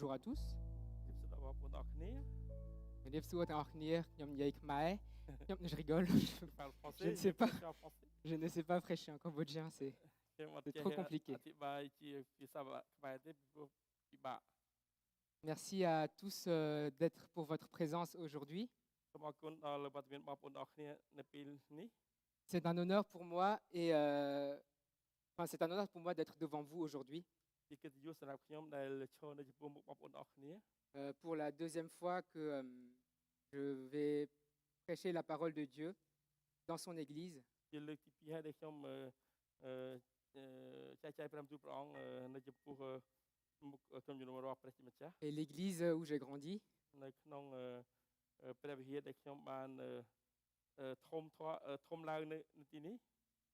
Bonjour à tous. ជម្រាបសួរដល់បងប្អូនទាំងអស់គ្នា ជំរាបសួរទាំងអស់គ្នាខ្ញុំនិយាយខ្មែរខ្ញុំ je rigole parle français Je ne sais pas. je parle français je ne sais pas prêcher en cambodgien c'est ខ្ញុំអត់ C'est ចេះ trop compliqué. អធិប្បាយជាភាសាខ្មែរទេពីព្រោះពិបាក Merci à tous d'être pour votre présence aujourd'hui. សូមអរគុណដល់វត្តមានបងប្អូនទាំងអស់គ្នានៅពេលនេះ C'est un honneur pour moi et enfin c'est un honneur pour moi d'être devant vous aujourd'hui ជាកិត្តិយសសម្រាប់ខ្ញុំដែលឈរនៅចំពោះមុខបងប្អូនទាំងអស់គ្នា pour la deuxième fois que je vais prêcher la parole de Dieu dans son église. ជាលើកទី2ហើយដែលខ្ញុំចែកចាយព្រះបន្ទូលព្រះអង្គនៅចំពោះមុខក្រុមជំនុំរបស់ព្រះជាម្ចាស់ Et l'église où j'ai grandi. នៅក្នុងព្រះវិហារដែលខ្ញុំបានធំឡើងនៅទីនេះ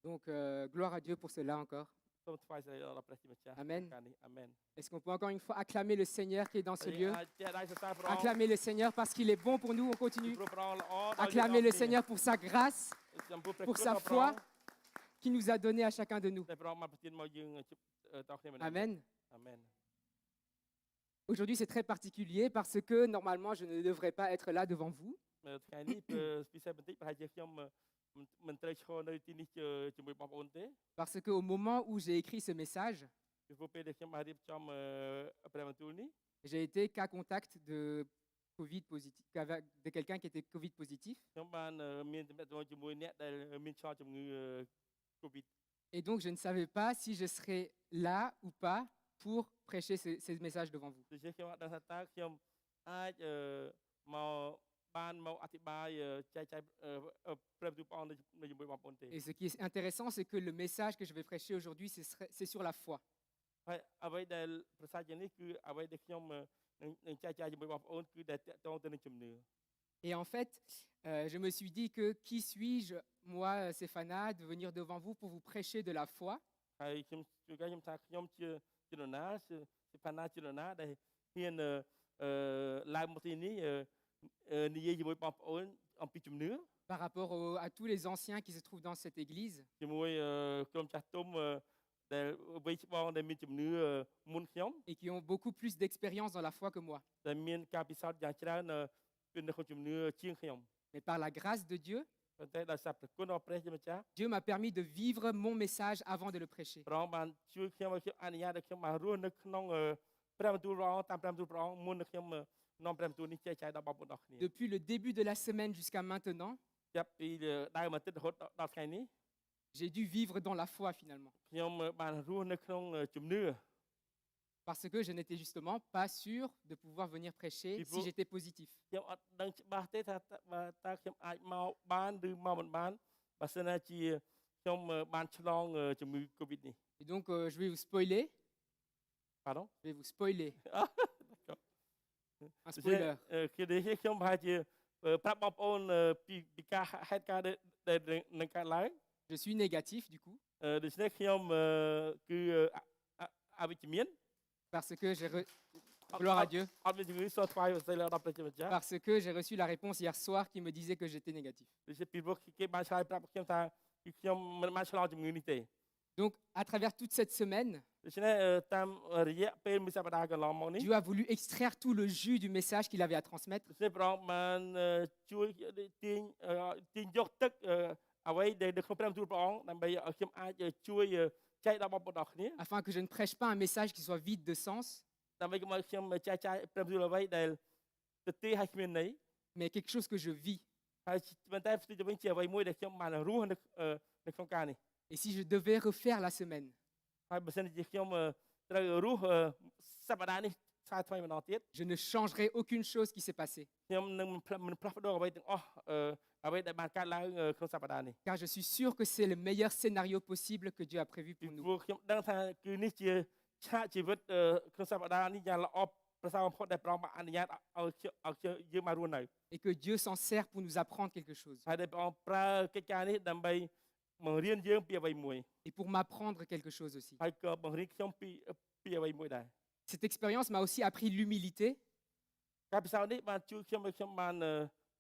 Donc gloire à Dieu pour cela encore. សូមថ្វាយសិរីដល់ព្រះជាម្ចាស់ Amen. ការនេះអាមែន Est-ce qu'on peut encore une fois acclamer le Seigneur qui est dans ce lieu? អាចចេះដៃសរសើរព្រះអង្គ Acclamer le Seigneur parce qu'il est bon pour nous, on continue. ព្រោះព្រះអង្គល្អដល់ Acclamer le Seigneur pour sa grâce, ចំពោះព្រះ pour គុណ sa របស់ព្រះអង្គ foi qu'il nous a donné à chacun de nous. ដែលព្រះអង្គបានប្រទានមកយើងតគ្នាម្នាក់ Amen. អាមែន Aujourd'hui, c'est très particulier parce que normalement, je ne devrais pas être là devant vous. ថ្ងៃនេះពិសេសបន្តិចប្រហែលជាខ្ញុំមិនត្រូវឈរនៅទីនេះជាមួយបងប្អូនទេ Parce qu'au moment où j'ai écrit ce message, ពីព្រោះពេលដែលខ្ញុំបានរៀបចំព្រះបន្ទូលនេះ j'ai été cas contact de Covid positif, de quelqu'un qui était Covid positif. ខ្ញុំបានមានទំនាក់ទំនងជាមួយអ្នកដែលមានឆ្លងជំងឺ Covid Et donc, je ne savais pas si je serais là ou pas pour prêcher ces messages devant vous. ដូច្នេះខ្ញុំអត់ដឹងថាតើខ្ញុំអាចមកបានមកអធិប្បាយចែកចាយព្រះបន្ទូលព្រះអង្គនៅជាមួយបងប្អូនទេ Et ce qui est intéressant, c'est que le message que je vais prêcher aujourd'hui, c'est sur la foi. ហើយអ្វីដែលប្រសើរជាងនេះគឺអ្វីដែលខ្ញុំនឹងចែកចាយជាមួយបងប្អូនគឺដែលតកតងទៅនឹងជំនឿ Et en fait, je me suis dit que qui suis-je, moi, Séphana, de venir devant vous pour vous prêcher de la foi. ហើយខ្ញុំថាខ្ញុំជានរណាជាផាណាជានរណាដែលហ៊ានឡើងមកទីនេះនិយាយជាមួយបងប្អូនអំពីជំនឿ Par rapport à tous les anciens qui se trouvent dans cette église ជាមួយក្រុមចាស់ទុំដែលវ័យច្បងដែលមានជំនឿមុនខ្ញុំ et qui ont beaucoup plus d'expérience dans la foi que moi. ដែលមានការពិសោធន៍យ៉ាងច្រើនពីនៅក្នុងជំនឿជាងខ្ញុំ Mais par la grâce de Dieu, ប៉ុន្តែដោយសារព្រះគុណរបស់ព្រះជាម្ចាស់ Dieu m'a permis de vivre mon message avant de le prêcher. ព្រះអង្គបានជួយខ្ញុំឲ្យខ្ញុំអនុញ្ញាតឲ្យខ្ញុំបានរស់នៅក្នុងព្រះបន្ទូលព្រះអង្គតាមព្រះបន្ទូលព្រះអង្គមុននឹងខ្ញុំនាំព្រះបន្ទូលនេះចែកចាយដល់បងប្អូនទាំងគ្នា Depuis le début de la semaine jusqu'à maintenant, ចាប់ពីដើមអាទិត្យរហូតដល់ថ្ងៃនេះ j'ai dû vivre dans la foi finalement. ខ្ញុំបានរស់នៅក្នុងជំនឿ Parce que je n'étais justement pas sûr de pouvoir venir prêcher si j'étais positif. ខ្ញុំអត់ដឹងច្បាស់ទេថាតើខ្ញុំអាចមកបានឬមកមិនបានបើសិនណាជាខ្ញុំបានឆ្លងជំងឺ Covid នេះ Et donc, je vais vous spoiler. Pardon? Je vais vous spoiler. D'accord. Un spoiler. គឺនេះខ្ញុំប្រហែលជាប្រាប់បងប្អូនពីការហេតុការណ៍ដែលនឹងកើតឡើង Je suis négatif du coup. ដូច្នេះខ្ញុំគឺអវិជ្ជមាន Parce que Gloire à Dieu. អត់មានជំងឺសូមថ្វាយបង្គំដល់ព្រះជាម្ចាស់ Parce que j'ai reçu la réponse hier soir qui me disait que j'étais négatif. ដូច្នេះពីព្រោះគេបានឆ្លើយប្រាប់ខ្ញុំថាខ្ញុំមិនបានឆ្លងជំងឺនេះទេ Donc, à travers toute cette semaine, ដូច្នេះតាមរយៈពេលមួយសប្តាហ៍កន្លងមកនេះ Dieu a voulu extraire tout le jus du message qu'il avait à transmettre ដូច្នេះព្រះអង្គបានជួយទាញយកទឹកអ្វីដែលនៅក្នុងព្រះបន្ទូលព្រះអង្គដើម្បីឲ្យខ្ញុំអាចជួយចែកដល់បងប្អូនទាំងគ្នា afin que je ne prêche pas un message qui soit vide de sens, ដើម្បីកុំឲ្យខ្ញុំចែកចាយព្រះបន្ទូលអ្វីដែលទទេឲ្យគ្មានន័យ mais quelque chose que je vis. ហើយប៉ុន្តែផ្ទុយទៅវិញជាអ្វីមួយដែលខ្ញុំបានរស់នៅក្នុងការនេះ Et si je devais refaire la semaine, ហើយបើសិនជាខ្ញុំត្រូវរស់សប្តាហ៍នេះសាថ្មីម្ដងទៀត je ne changerai aucune chose qui s'est passée. ខ្ញុំនឹងមិនផ្លាស់ប្ដូរអ្វីទាំងអស់អ្វីដែលបានកើតឡើងក្នុងសប្តាហ៍នេះ Car je suis sûr que c'est le meilleur scénario possible que Dieu a prévu ពី pour nous. ព្រោះខ្ញុំដឹងថាគឺនេះជាឆាកជីវិតក្នុងសប្តាហ៍នេះយ៉ាងល្អប្រសើរបំផុតដែលព្រះអង្គបានអនុញ្ញាតឲ្យយើងមករស់នៅ Et que Dieu s'en sert pour nous apprendre quelque chose. ហើយដែលព្រះអង្គប្រើកិច្ចការនេះដើម្បីបង្រៀនយើងពីអ្វីមួយ Et pour m'apprendre quelque chose aussi. ហើយក៏បង្រៀនខ្ញុំពីអ្វីមួយដែរ Cette expérience m'a aussi appris l'humilité, ការពិសោធន៍នេះបានជួយខ្ញុំឲ្យខ្ញុំបាន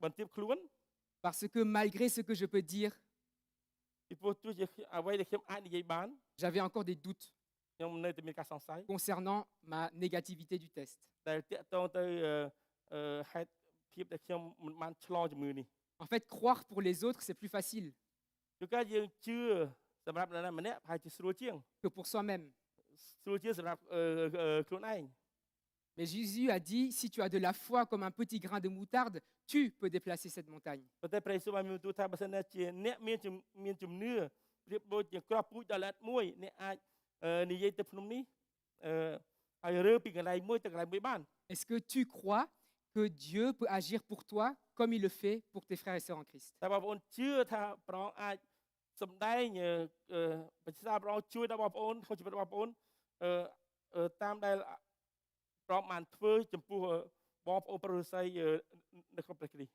បន្ទាបខ្លួន parce que malgré ce que je peux dire, ពីព្រោះទោះជាអ្វីដែលខ្ញុំអាចនិយាយបាន j'avais encore des doutes. ខ្ញុំនៅតែមានការសង្ស័យ concernant ma négativité du test. ដែលតាក់ទងទៅហេតុភាពដែលខ្ញុំមិនបានឆ្លងជំងឺនេះ En fait, croire pour les autres, c'est plus facile ជួនកាលយើងជឿសម្រាប់នរណាម្នាក់ប្រហែលជាស្រួលជាង que pour soi-même. ស្រួលជាងសម្រាប់ខ្លួនឯង Mais Jésus a dit, si tu as de la foi comme un petit grain de moutarde, tu peux déplacer cette montagne. ប៉ុន្តែព្រះយេស៊ូវបានមានទូលថាបើសិនណាជាអ្នកមានជំនឿប្រៀបដូចជាគ្រាប់ពូជដ៏ល្អិតមួយអ្នកអាចនិយាយទៅភ្នំនេះឲ្យរើពីកន្លែងមួយទៅកន្លែងមួយបាន Est-ce que tu crois que Dieu peut agir pour toi comme il le fait pour tes frères et sœurs en Christ? តែបងប្អូនជឿថាព្រះអង្គអាចសម្ដែងបច្ចេកទេសព្រះអង្គជួយដល់បងប្អូនក្នុងជីវិតបងប្អូនតាមដែលព្រះអង្គបានធ្វើចំពោះបងប្អូនប្រុសស្រីនៅក្នុងព្រះគ្រីស្ទ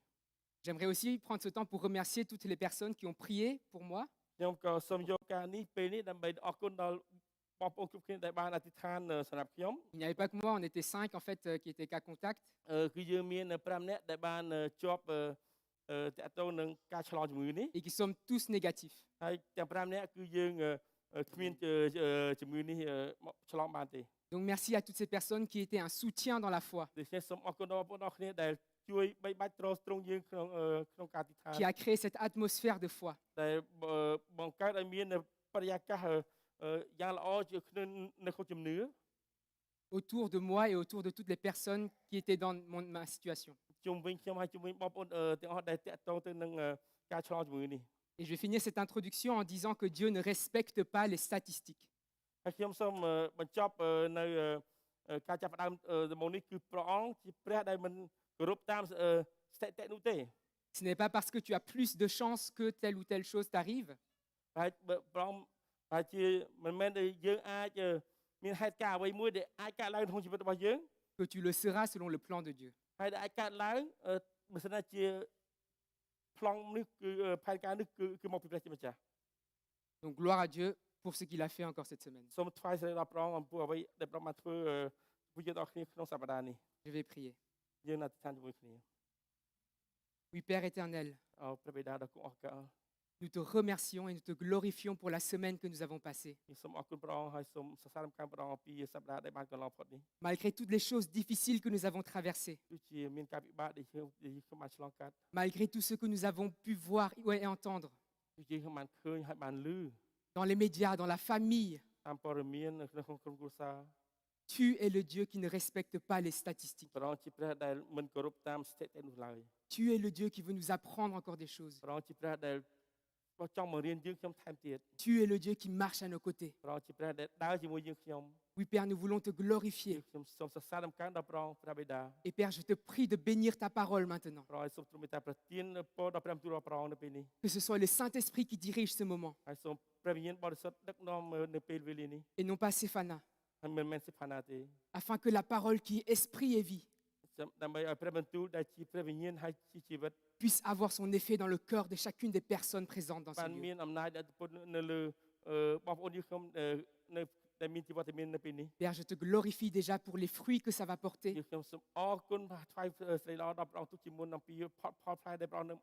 J'aimerais aussi prendre ce temps pour remercier toutes les personnes qui ont prié pour moi. ខ្ញុំក៏សូមយកការនេះពេលនេះដើម្បីអរគុណដល់បងប្អូនគ្រប់គ្នាដែលបានអធិដ្ឋានសម្រាប់ខ្ញុំ Il n'y avait pas que moi, on était 5 en fait qui étaient cas contact. គឺយើងមាន5នាក់ដែលបានជាប់តាក់ទងនឹងការឆ្លងជំងឺនេះ Et qui sommes tous négatifs. ហើយទាំង5នាក់គឺយើងគ្មានជំងឺនេះមកឆ្លងបានទេ Donc merci à toutes ces personnes qui étaient un soutien dans la foi, ដូច្នេះសូមអរគុណដល់បងប្អូនអរគ្នាដែលជួយបីបាច់ទ្រង់យើងក្នុងការអធិដ្ឋាន qui a créé cette atmosphère de foi. ដែលបង្កើតឲ្យមានបរិយាកាសយ៉ាងល្អជានៅក្នុងជំនឿ Autour de moi et autour de toutes les personnes qui étaient dans ma situation. ជុំវិញខ្ញុំហើយជុំវិញបងប្អូនទាំងអស់ដែលតាក់ទងទៅនឹងការឆ្លងជំងឺនេះ Et je vais finir cette introduction en disant que Dieu ne respecte pas les statistiques. ហើយខ្ញុំសូមបញ្ចប់នៅការចាប់ផ្ដើមដំបូងនេះគឺព្រះអង្គជាព្រះដែលមិនគោរពតាមស្ថិតិនោះទេ Ce n'est pas parce que tu as plus de chances que telle ou telle chose t'arrive ហើយព្រះអង្គហើយជាមិនមែនដែលយើងអាចមានហេតុការណ៍អ្វីមួយដែលអាចកើតឡើងក្នុងជីវិតរបស់យើង que tu le seras selon le plan de Dieu. ហើយដែលអាចកើតឡើងបើសិនណាជាប្លង់នេះគឺផែនការនេះគឺមកពីព្រះជាម្ចាស់ Donc gloire à Dieu pour ce qu'il a fait encore cette semaine. សូមថ្វាយស្រីដល់ព្រះអង្គអំពីអ្វីដែលព្រះបានធ្វើពួកយើងទាំងអស់គ្នាក្នុងសប្តាហ៍នេះ Je vais prier. យើងនៅអធិដ្ឋានជាមួយគ្នា Oui, Père éternel, អោព្រះបិតាដ៏គង់អរគុណ nous te remercions et nous te glorifions pour la semaine que nous avons passée. សូមអរគុណព្រះអង្គហើយសូមសរសើរដំណើរព្រះអង្គអំពីសប្តាហ៍ដែលបានកន្លងផុតនេះ Malgré toutes les choses difficiles que nous avons traversées, ទោះជាមានការពិបាកដែលខ្ញុំបានឆ្លងកាត់ malgré tout ce que nous avons pu voir et entendre ទោះជាខ្ញុំបានឃើញហើយបានឮ dans les médias, dans la famille, តាមព័ត៌មាននៅក្នុងក្រុមគ្រួសារ tu es le Dieu qui ne respecte pas les statistiques. ព្រះអង្គជាព្រះដែលមិនគោរពតាមស្ថិតិនោះឡើយ Tu es le Dieu qui veut nous apprendre encore des choses. ព្រះអង្គជាព្រះដែលចង់មករៀនយើងខ្ញុំថែមទៀត Tu es le Dieu qui marche à nos côtés. ព្រះអង្គជាព្រះដែលដើរជាមួយយើងខ្ញុំ Oui, Père, nous voulons te glorifier. ខ្ញុំសូមសរសើរដំណើរដល់ព្រះអង្គព្រះបិតា Et Père, je te prie de bénir ta parole maintenant. ព្រះអង្គសូមទ្រង់មេត្តាប្រទានពរដល់ព្រះបន្ទូលរបស់ព្រះអង្គនៅពេលនេះ Que ce soit le Saint-Esprit qui dirige ce moment ហើយសូមព្រះវិញ្ញាណបរិសុទ្ធដឹកនាំនៅពេលវេលានេះ et non pas Séphana, ហើយមិនមែនសិផាណាទេ afin que la parole qui est esprit et vie ដើម្បីឲ្យព្រះបន្ទូលដែលជាព្រះវិញ្ញាណហើយជាជីវិត puisse avoir son effet dans le cœur de chacune des personnes présentes dans ce បាន lieu. មានអំណាចដែលពុតនៅលើបងប្អូនយើងខ្ញុំនៅដែលមានជីវិតមាននៅពេលនេះ Père, je te glorifie déjà pour les fruits que ça va porter យើងខ្ញុំសូមអរគុណថ្វាយស្រីល្អដល់ព្រះអង្គទុកជាមុនអំពីផលផ្លែដែលព្រះអង្គនឹង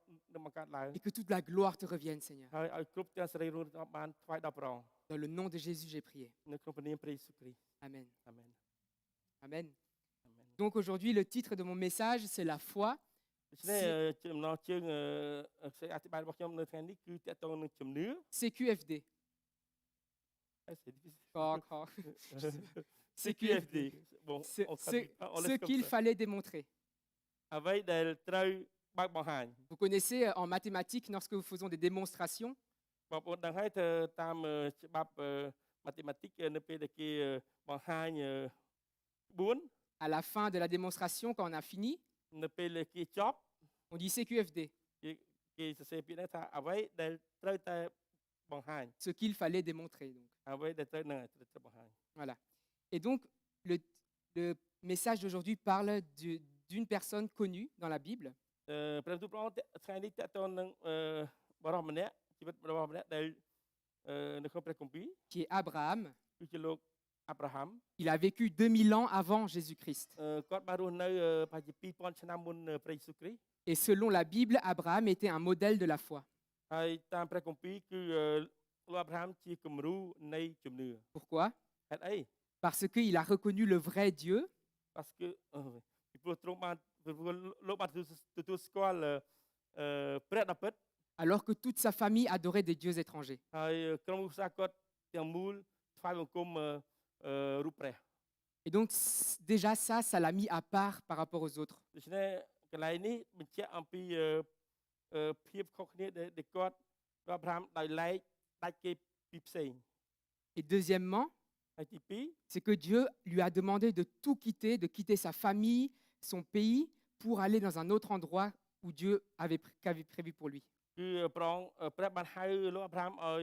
បង្កើតឡើង et que toute la gloire te revienne, Seigneur. ហើយឲ្យគ្រប់ទាំងសេរីរួមបានថ្វាយដល់ព្រះអង្គ Dans le nom de Jésus, j'ai prié. នៅក្នុងព្រះនាមព្រះយេស៊ូវគ្រីស្ទ Amen. អាមែន Amen. អាមែន Donc aujourd'hui, le titre de mon message, c'est la foi. ដូច្នេះចំណងជើងខ្សែអធិប្បាយរបស់ខ្ញុំនៅថ្ងៃនេះគឺតកតងនឹងជំនឿ CQFD. ហើយc'est difficile. Encore. CQFD បង Ce qu'il fallait démontrer. អ្វីដែលត្រូវបើកបង្ហាញ Vous connaissez en mathématiques, lorsque nous faisons des démonstrations, បងប្អូនដឹងហើយទៅតាមច្បាប់ mathématique នៅពេលដែលគេបង្ហាញ4 à la fin de la démonstration, quand on a fini, នៅពេលដែលគេចប់ on dit CQFD, គេសរសេរពាក្យហ្នឹងថាអ្វីដែលត្រូវតែបង្ហាញ ce qu'il fallait démontrer. Donc. អ្វីដែលត្រូវបង្ហាញ Voilà. Et donc, le message d'aujourd'hui parle d'une personne connue dans la Bible, ព្រះទូព្រះអង្គថ្ងៃនេះតកតងនឹងបរិសម្នាក់ជីវិតរបស់ម្នាក់ដែលនៅក្នុងព្រះគម្ពីរ qui est Abraham. គឺជាលោកអាប់រ៉ាហាំ Il a vécu 2000 ans avant Jésus-Christ. គាត់បានរស់នៅប្រហែលជា2000ឆ្នាំមុនព្រះយេស៊ូវគ្រីស្ទ Et selon la Bible, Abraham était un modèle de la foi. ហើយតាមព្រះគម្ពីរគឺលោកអាប់រ៉ាហាំជាគំរូនៃជំនឿ Pourquoi? ហេតុអី Parce qu'il a reconnu le vrai Dieu, parce que ពីព្រោះទ្រង់បានពីព្រោះលោកបានទទួលស្គាល់ព្រះដ៏ពិត alors que toute sa famille adorait des dieux étrangers. ហើយក្រុមគ្រួសារគាត់ទាំងមូលថ្វាយបង្គំរូបព្រះ Et donc déjà ça l'a mis à part par rapport aux autres. ដូច្នេះកន្លែងនេះបញ្ជាក់អំពីភាពខុសគ្នាដែលគាត់អាប់រ៉ាហាំដោយឡែកដាច់គេពីផ្សេង Et deuxièmement, ហើយទី2 c'est que Dieu lui a demandé de tout quitter, de quitter sa famille, son pays, pour aller dans un autre endroit où Dieu qu'avait prévu pour lui. គឺព្រះបានហៅលោកអាប់រ៉ាហាំឲ្យ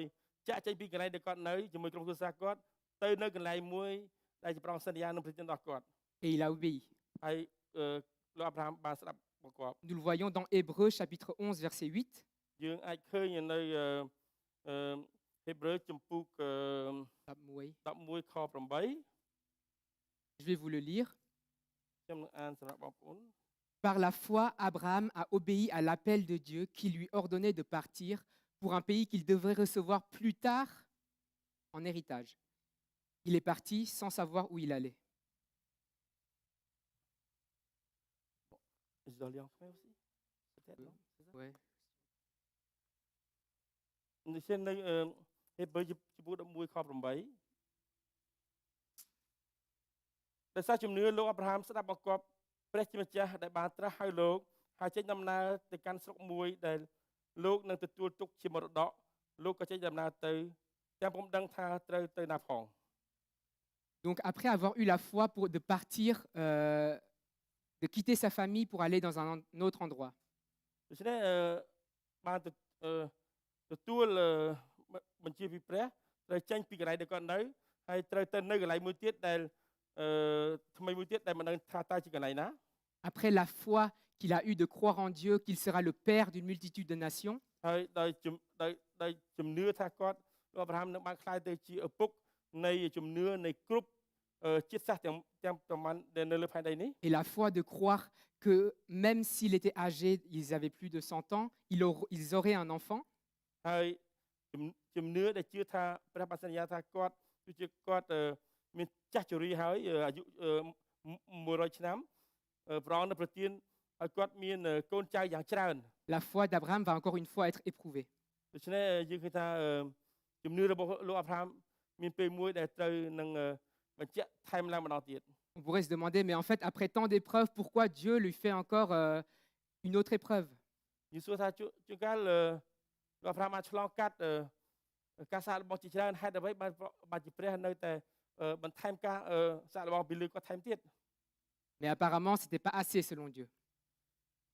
ចាក់ចេញពីកន្លែងដែលគាត់នៅជាមួយក្រុមគ្រួសារគាត់ទៅនៅកន្លែងមួយដែលជាប្រងសន្យានឹងព្រះជន្មរបស់គាត់ Et il a obéi. ហើយលោកអាប់រ៉ាហាំបានស្ដាប់បង្គាប់ Nous le voyons dans Hébreux chapitre 11 verset 8. យើងអាចឃើញនៅហេព្រើរជំពូក11ខ8 Je vais vous le lire. ខ្ញុំនឹងអានសម្រាប់បងប្អូន Par la foi, Abraham a obéi à l'appel de Dieu qui lui ordonnait de partir pour un pays qu'il devrait recevoir plus tard en héritage. Il est parti sans savoir où il allait. Je dois lire en français aussi peut-être non c'est ça Ouais. នៅtrênនៅហេព្រើរជំពូក11ខ8ដោយសារជំនឿលោកអាប់រ៉ាហាំស្ដាប់បង្គាប់ព្រះជាម្ចាស់ដែលបានត្រាស់ហៅលោកហើយចេញដំណើរទៅកាន់ស្រុកមួយដែលលោកនឹងទទួលទុកជាមរតកលោកក៏ចេញដំណើរទៅទាំងពុំដឹងថាត្រូវទៅណាផង Donc après avoir eu la foi de partir, de quitter sa famille pour aller dans un autre endroit. ដូច្នេះបានទទួលបញ្ជាពីព្រះត្រូវចេញពីកន្លែងដែលគាត់នៅហើយត្រូវទៅនៅកន្លែងមួយទៀតដែលថ្មីមួយទៀតដែលមិនដឹងថាតើជាកន្លែងណា Après la foi qu'il a eue de croire en Dieu, qu'il sera le père d'une multitude de nations, ហើយដោយជំនឿថាគាត់លោកអាប់រ៉ាហាំនឹងបានខ្លាយទៅជាឪពុកនៃជំនឿនៃគ្រប់ជាតិសាសន៍ទាំងប្រមាណដែលនៅលើផែនដីនេះ et la foi de croire que même s'il était âgé, ils avaient plus de 100 ans, ils auraient un enfant. ហើយជំនឿដែលជឿថាព្រះបានសន្យាថាគាត់គឺជាគាត់មានចាស់ជរាហើយអាយុ100ឆ្នាំព្រះអង្គនឹងប្រទានឲ្យគាត់មានកូនចៅយ៉ាងច្រើន La foi d'Abraham va encore une fois être éprouvée. ដូច្នេះយើងឃើញថាជំនឿរបស់លោកអាប់រ៉ាហាំមានពេលមួយដែលត្រូវនឹងបញ្ជាក់ថែមឡើងម្ដងទៀត On pourrait se demander, mais en fait, après tant d'épreuves, pourquoi Dieu lui fait encore une autre épreuve? យេស៊ូវថាជួនកាលលោកអាប់រ៉ាហាំបានឆ្លងកាត់ការសាកល្បងជាច្រើនហេតុអ្វីបានជាព្រះនៅតែបន្ថែមការសាកល្បងពីលើគាត់ថែមទៀត Mais apparemment, ce n'était pas assez selon Dieu.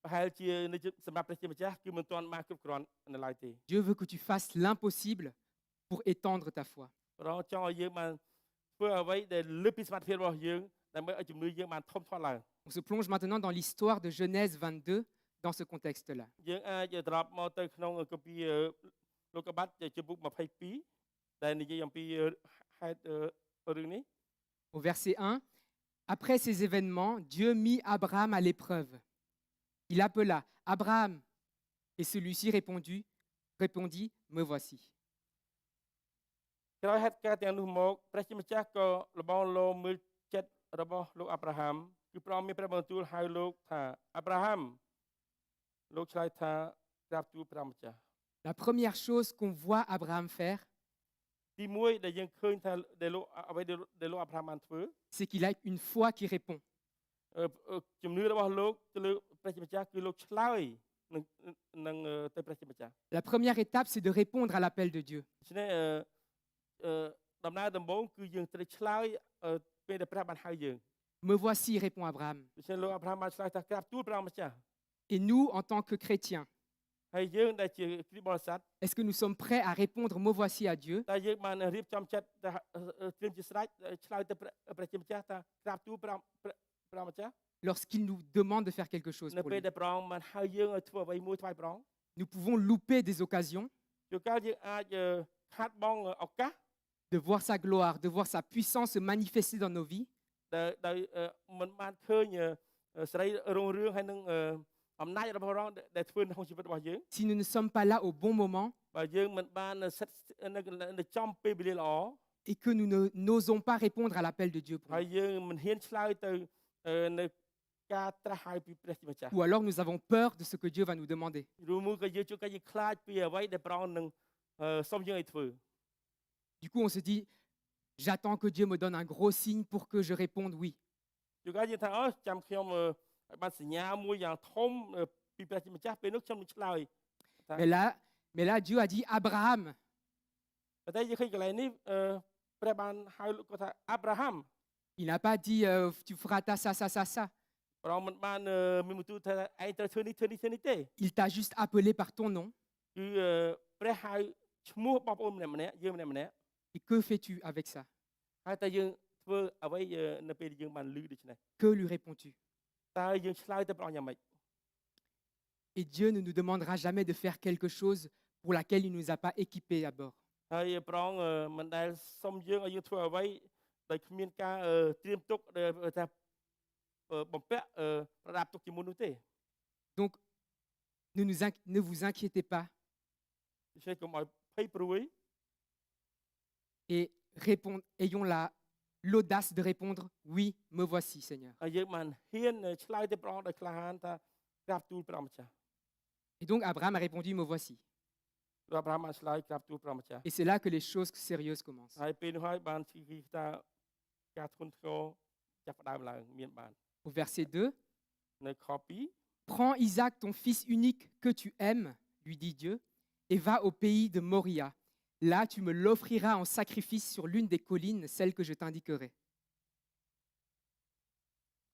ប្រហែលជានៅសម្រាប់ព្រះជាម្ចាស់គឺមិនទាន់បានគ្រប់គ្រាន់នៅឡើយទេ Dieu veut que tu fasses l'impossible pour étendre ta foi. ព្រះអង្គចង់ឲ្យយើងបានធ្វើអ្វីដែលលើសពីសមត្ថភាពរបស់យើងដើម្បីឲ្យជំនឿយើងបានធំធាត់ឡើង On se plonge maintenant dans l'histoire de Genèse 22 dans ce contexte-là. យើងអាចត្រឡប់មកទៅក្នុងគម្ពីរលោកុបាតជំពូក22ដែលនិយាយអំពីហេតុរឿងនេះ Au verset 1, après ces événements, Dieu mit Abraham à l'épreuve. Il appela Abraham et celui-ci répondit, me voici. ក្រោយហេតុការណ៍ទាំងនោះមកព្រះជាម្ចាស់ក៏លបងលោមើលចិត្តរបស់លោកអាប់រ៉ាហាំគឺព្រះអង្គមានព្រះបន្ទូលហៅលោកថាអាប់រ៉ាហាំលោកឆ្លើយថាក្រាបទូលព្រះម្ចាស់ La première chose qu'on voit Abraham faire, ទីមួយដែលយើងឃើញថាដែលលោកអ្វីដែលលោកអាប់រ៉ាហាំបានធ្វើ c'est qu'il a une foi qui répond. ជំនឿរបស់លោកទៅលើព្រះជាម្ចាស់គឺលោកឆ្លើយនឹងទៅព្រះជាម្ចាស់ La première étape, c'est de répondre à l'appel de Dieu. ដូច្នេះដំណើរដំបូងគឺយើងត្រូវឆ្លើយពេលដែលព្រះបានហៅយើង Me voici, répond Abraham. ដូច្នេះលោកអាប់រ៉ាហាំបានឆ្លើយថាក្រាបទូលព្រះម្ចាស់ Et nous, en tant que chrétiens, ហើយយើងដែលជាគ្រីស្ទបរិស័ទ est-ce que nous sommes prêts à répondre me voici à Dieu តែយើងបានរៀបចំចិត្តថាត្រៀមជាស្រេចឆ្លើយទៅព្រះជាម្ចាស់ថាក្រាបទូលព្រះម្ចាស់ lorsqu'il nous demande de faire quelque chose នៅ pour ពេល lui? ដែលព្រះអង្គបានហៅយើងឲ្យធ្វើអ្វីមួយថ្វាយព្រះអង្គ Nous pouvons louper des occasions ជួនកាលយើងអាចខាតបង់ឱកាស de voir sa gloire, de voir sa puissance se manifester dans nos vies, ដែលមិនបានឃើញសេរីរុងរឿងហើយនឹងអំណាចរបស់ព្រះអង្គដែលធ្វើក្នុងជីវិតរបស់យើង si nous ne sommes pas là au bon moment, បើយើងមិនបានសិតនៅចំពេលវេលាល្អ et que nous n'osons pas répondre à l'appel de Dieu pour ហើយ nous. យើងមិនហ៊ានឆ្លើយទៅនៅការត្រាស់ហៅពីព្រះជាម្ចាស់ Ou alors nous avons peur de ce que Dieu va nous demander. ឬមួយក៏យើងជួបកាលយើងខ្លាចពីអ្វីដែលព្រះអង្គនឹងសុំយើងឲ្យធ្វើ Du coup, on se dit, j'attends que Dieu me donne un gros signe pour que je réponde oui. ជួបកាលយើងថាចាំខ្ញុំឲ្យបានសញ្ញាមួយយ៉ាងធំពីព្រះជាម្ចាស់ពេលនោះខ្ញុំនឹងឆ្លើយ Mais là, Dieu a dit, Abraham, ប៉ុន្តែយើងឃើញកន្លែងនេះព្រះបានហៅគាត់ថាអាប់រ៉ាហាំ il n'a pas dit, tu feras ta, ça, ça, ça, ça. ព្រះអង្គមិនបានមានបន្ទូលថាឯងត្រូវធ្វើនេះធ្វើនេះធ្វើនេះទេ Il t'a juste appelé par ton nom. គឺព្រះហៅឈ្មោះបងប្អូនម្នាក់ៗយើងម្នាក់ៗ Et que fais-tu avec ça? ហើយតែយើងធ្វើអ្វីនៅពេលយើងបានឮដូច្នេះ Que lui réponds-tu? តើយើងឆ្លើយទៅព្រះអង្គយ៉ាងម៉េច Et Dieu ne nous demandera jamais de faire quelque chose pour laquelle il ne nous a pas équipés d'abord. ហើយព្រះអង្គមិនដែលសុំយើងឲ្យយើងធ្វើអ្វីដោយគ្មានការត្រៀមទុកថាបំពាក់ប្រដាប់ទុកជាមុននោះទេ Donc, ne vous inquiétez pas ដូច្នេះកុំឲ្យភ័យព្រួយ et ayons l'audace de répondre oui, me voici, Seigneur. ហើយយើងបានហ៊ានឆ្លើយទៅព្រះអង្គដោយក្លាហានថាក្រាបទូលព្រះម្ចាស់ Et donc, Abraham a répondu, me voici. ព្រះអាប់រ៉ាហាំបានឆ្លើយក្រាបទូលព្រះម្ចាស់ Et c'est là que les choses sérieuses commencent. ហើយពេលនោះហើយបានឈីថាការធ្ងន់ធ្ងរចាប់ផ្ដើមឡើងមានបាន Au verset 2, នៅខ2 prends Isaac, ton fils unique que tu aimes, lui dit Dieu, et va au pays de Moria. Là, tu me l'offriras en sacrifice sur l'une des collines, celle que je t'indiquerai.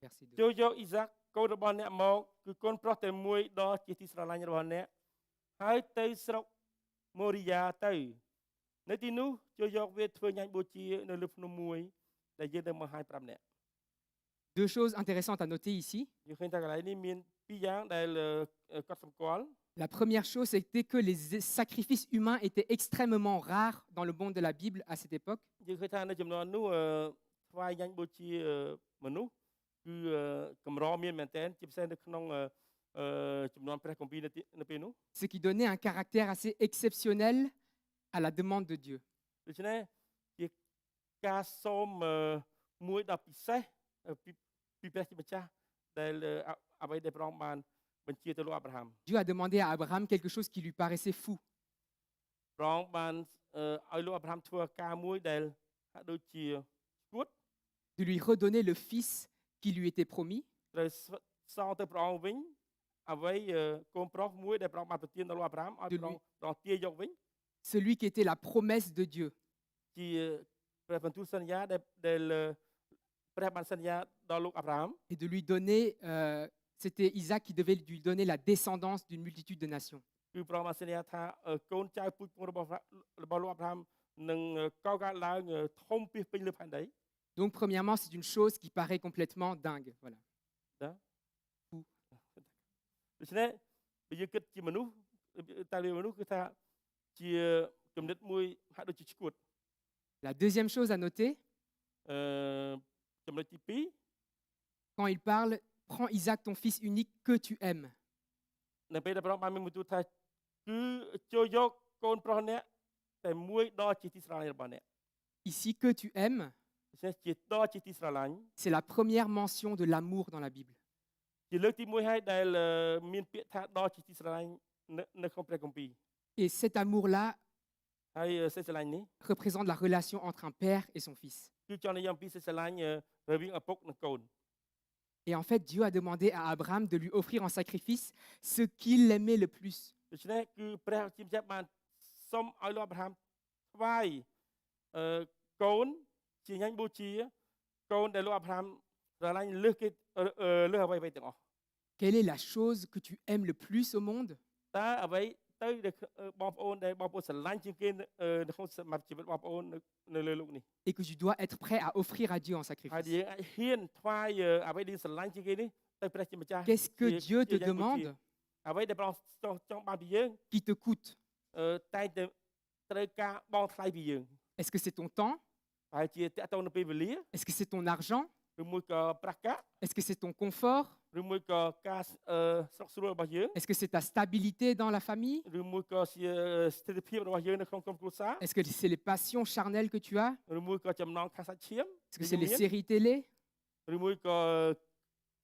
Verset 2. ចូលយកអ៊ីសាក់កូនរបស់អ្នកមកគឺកូនប្រុសតែមួយដ៏ជាទីស្រឡាញ់របស់អ្នកហើយទៅស្រុកម៉ូរីយ៉ាទៅនៅទីនោះចូលយកវាធ្វើញ៉ាំបូជានៅលើភ្នំមួយដែលយើងនឹងបង្ហាញប្រាប់អ្នក Deux choses intéressantes à noter ici. យើងឃើញថាកន្លែងនេះមានពីរយ៉ាងដែលគាត់សម្គាល់ La première chose, c'était que les sacrifices humains étaient extrêmement rares dans le monde de la Bible à cette époque. យើងឃើញថានៅចំនួននោះថ្វាយញ៉ាំបូជាមនុស្សគឺកម្រមានមែនទែនជាពិសេសនៅក្នុងចំនួនព្រះគម្ពីរនៅពេលនោះ Ce qui donnait un caractère assez exceptionnel à la demande de Dieu. ដូច្នេះជាការសូមមួយដ៏ពិសេសពីព្រះជាម្ចាស់ដែលអ្វីដែលព្រះអង្គបានបញ្ជាទៅលោកអាប់រ៉ាហាំ Dieu a demandé à Abraham quelque chose qui lui paraissait fou. ព្រះអង្គបានឲ្យលោកអាប់រ៉ាហាំធ្វើការមួយដែលហាក់ដូចជាឈួត De lui redonner le fils qui lui était promis. ត្រូវសងទៅព្រះអង្គវិញអ្វីកូនប្រុសមួយដែលព្រះអង្គបានប្រទានដល់លោកអាប់រ៉ាហាំឲ្យព្រះអង្គទាយកវិញ Celui qui était la promesse de Dieu. ជាព្រះបន្ទូលសន្យាដែលព្រះបានសន្យាដល់លោកអាប់រ៉ាហាំ Et de lui donner, c'était Isaac qui devait lui donner la descendance d'une multitude de nations. គឺព្រះបានសន្យាថាកូនចៅពូជពង្សរបស់លោកអាប់រ៉ាហាំនឹងកកើតឡើងធំពីពេញលើផែនដី Donc, premièrement, c'est une chose qui paraît complètement dingue. Voilà. ដូច្នេះបើយើងគិតជាមនុស្សតែមនុស្សគឺថាជាគំនិតមួយហាក់ដូចជាឈួត La deuxième chose à noter, ចំណុចទី quand il parle, prends Isaac, ton fils unique que tu aimes. 2នៅពេលដែលព្រះបានមានបន្ទូលថាគឺចូលយកកូនប្រុសអ្នកតែមួយដ៏ជាទីស្រឡាញ់របស់អ្នក Ici, que tu aimes, ដូច្នេះជាដ៏ជាទីស្រឡាញ់ c'est la première mention de l'amour dans la Bible. ជាលើកទី1ហើយដែលមានពាក្យថាដ៏ជាទីស្រឡាញ់នៅក្នុងព្រះគម្ពីរ Et cet amour-là ហើយសេចក្ដីស្រឡាញ់នេះ représente la relation entre un père et son fils. គឺចង់និយាយអំពីសេចក្ដីស្រឡាញ់រវាងឪពុកនិងកូន Et en fait, Dieu a demandé à Abraham de lui offrir en sacrifice ce qu'il aimait le plus. ដូច្នេះគឺព្រះជាម្ចាស់បានសុំឲ្យលោកអាប់រ៉ាហាំថ្វាយកូនជាញ៉ាំបូជាកូនដែលលោកអាប់រ៉ាហាំស្រឡាញ់លើសគេលើសអ្វីៗទាំងអស់ Quelle est la chose que tu aimes le plus au monde? តើអ្វីទៅដែលបងប្អូនដែលបងប្អូនស្រឡាញ់ជាងគេនៅក្នុងសម្រាប់ជីវិតបងប្អូននៅលើលោកនេះ Et que tu dois être prêt à offrir à Dieu en ហើយ sacrifice. យើងអាចហ៊ានថ្វាយអ្វីដែលស្រឡាញ់ជាងគេនេះទៅព្រះជាម្ចាស់ Qu'est-ce que Dieu te demande អ្វីដែលព្រះចង់បានពីយើង qui te coûte? តែងតែត្រូវការបង់ថ្លៃពីយើង Est-ce que c'est ton temps? ហើយជាតកតងនៅពេលវេលា Est-ce que c'est ton argent? ឬមួយក៏ប្រាក់កាក់ Est-ce que c'est ton confort? ឬមួយក៏ការស្រុកស្រួលរបស់យើង Est-ce que c'est ta stabilité dans la famille? ឬមួយក៏ជាស្ថិរភាពរបស់យើងនៅក្នុងក្រុមគ្រួសារ Est-ce que c'est les passions charnelles que tu as? ឬមួយក៏ចំណងខាងសាច់ឈាម Est-ce que c'est les séries télé? ឬមួយក៏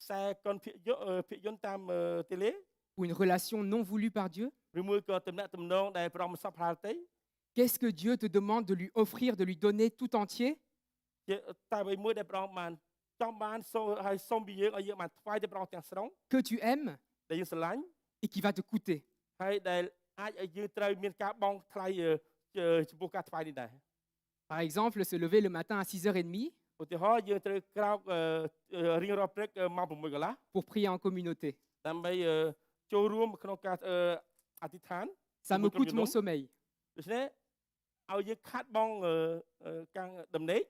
ខ្សែកុនភាពយន្តតាមតេឡេ Ou une relation non voulue par Dieu? ឬមួយក៏តំណែងតំណងដែលប្រងមិនសពផលទេ Qu'est-ce que Dieu te demande de lui offrir, de lui donner tout entier? ជាតែអ្វីមួយដែលប្រងបានចង់បានសូមឲ្យសូមពីយើងឲ្យយើងបានថ្វាយទៅប្រងទាំងស្រុង Que tu aimes ដែលយើងស្រឡាញ់ et qui va te coûter. ហើយដែលអាចឲ្យយើងត្រូវមានការបង់ថ្លៃចំពោះការថ្វាយនេះដែរ Par exemple, se lever le matin à 6h30 ឧទាហរណ៍យើងត្រូវក្រោករៀងរាល់ព្រឹកម៉ោង6កន្លះ pour prier en communauté. ដើម្បីចូលរួមក្នុងការអធិដ្ឋាន Ça me coûte mon sommeil. ដូច្នេះឲ្យយើងខាត់បង់ការដំណេក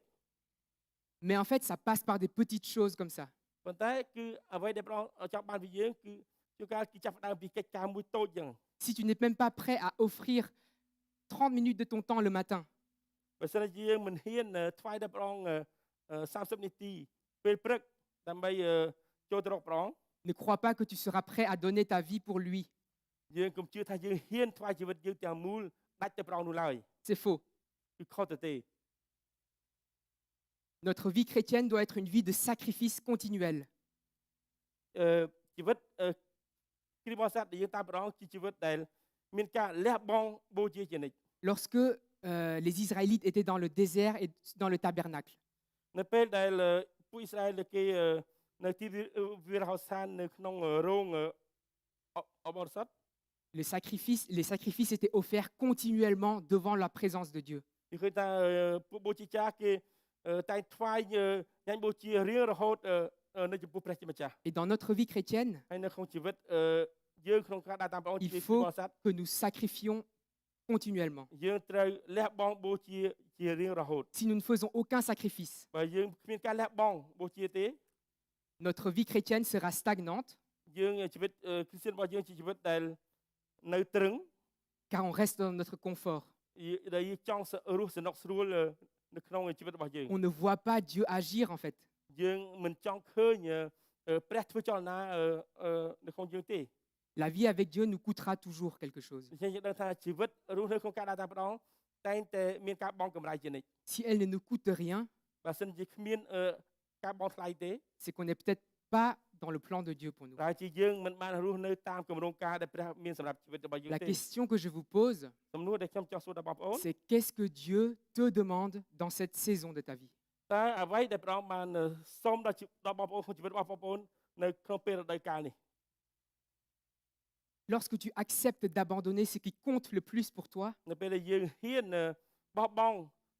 Mais en fait, ça passe par des petites choses comme ça. ប៉ុន្តែគឺអ្វីដែលប្រងចង់បានពីយើងគឺជួនកាលគឺចាប់ផ្ដើមពីកិច្ចការមួយតូចចឹង Si tu n'es même pas prêt à offrir 30 minutes de ton temps le matin, បើសិនជាយើងមិនហ៊ានថ្វាយដល់ប្រង30នាទីពេលព្រឹកដើម្បីចូលទៅរកប្រង ne crois pas que tu seras prêt à donner ta vie pour lui. យើងកុំជឿថាយើងហ៊ានថ្វាយជីវិតយើងទាំងមូលដាច់ទៅប្រងនោះឡើយ C'est faux. គឺខុសទៅទេ Notre vie chrétienne doit être une vie de sacrifice continuel. ជីវិតគ្រីស្ទបរិស័ទដែលយើងតាមប្រងជាជីវិតដែលមានការលះបង់បូជាជានិច្ច Lorsque les Israélites étaient dans le désert et dans le tabernacle, នៅពេលដែលពួកអ៊ីស្រាអែលគេនៅទីវាលហោស្ថាននៅក្នុងរោងអបអរស័ត les sacrifices étaient offerts continuellement devant la présence de Dieu. គឺឃើញថាពួកបូជាចារគេតែងថ្វាយញ៉ាំបូជារៀងរហូតនៅចំពោះព្រះជាម្ចាស់ Et dans notre vie chrétienne, ហើយនៅក្នុងជីវិតយើងក្នុងការដើរតាមព្រះអង្គ il ជាគ្រីស្ទ faut បរិស័ទ que nous sacrifions continuellement. យើងត្រូវលះបង់បូជារៀងរហូត Si nous ne faisons aucun sacrifice, បើយើងគ្មានការលះបង់បូជាទេ notre vie chrétienne sera stagnante យើងជីវិតគ្រីស្ទានរបស់យើងជាជីវិតដែលនៅត្រឹង car on reste dans notre confort. ដែលយើងចង់រស់សនុកស្រួលនៅក្នុងជីវិតរបស់យើង On ne voit pas Dieu agir en fait. យើងមិនចង់ឃើញព្រះធ្វើចលនានៅក្នុងយើងទេ La vie avec Dieu nous coûtera toujours quelque chose. ដូច្នេះយើងដឹងថាជីវិតរស់នៅក្នុងការដើរតាមព្រះអង្គតែងតែមានការបង់កម្រៃជានិច្ច Si elle ne nous coûte rien, បើសិនជាគ្មានការបង់ថ្លៃទេ c'est qu'on n'est peut-être pas dans le plan de Dieu pour nous. តែជាយើងមិនបានរស់នៅតាមគម្រោងការដែលព្រះមានសម្រាប់ជីវិតរបស់យើង La ទេ question que je vous pose, សំណួរដែលខ្ញុំចង់សួរដល់បងប្អូន c'est qu'est-ce que Dieu te demande dans cette saison de ta vie? តើអ្វីដែលព្រះអង្គបានសូមដល់បងប្អូនក្នុងជីវិតរបស់បងប្អូននៅក្នុងពេលរដូវកាលនេះ Lorsque tu acceptes d'abandonner ce qui compte le plus pour toi, នៅពេលដែលយើងហ៊ានបោះបង់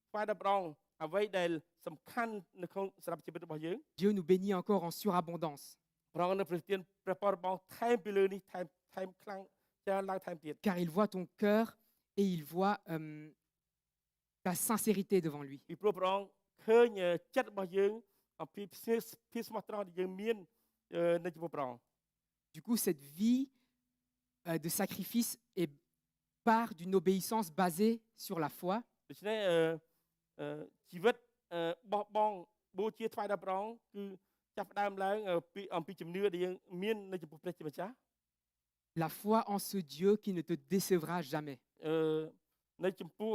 ស្វែងរកព្រះអង្គអ្វីដែលសំខាន់នៅក្នុងសម្រាប់ជីវិតរបស់យើង Dieu nous bénit encore en surabondance. ព្រះអង្គនៅព្រះទានព្រះពររបស់ថែមពីលើនេះថែមខ្លាំងច្រើនឡើងថែមទៀត Car il voit ton cœur et il voit ta sincérité devant lui. ពីព្រោះព្រះអង្គឃើញចិត្តរបស់យើងអំពីភាពស្មោះត្រង់ដែលយើងមាននៅចំពោះព្រះអង្គ Du coup, cette vie de sacrifice est part d'une obéissance basée sur la foi. ដូច្នេះជីវិតបោះបង់បូជាថ្វាយដល់ព្រះអង្គគឺចាប់ផ្ដើមឡើងពីអំពីជំនឿដែលយើងមាននៅចំពោះព្រះជាម្ចាស់ La foi en ce Dieu qui ne te décevra jamais. នៅចំពោះ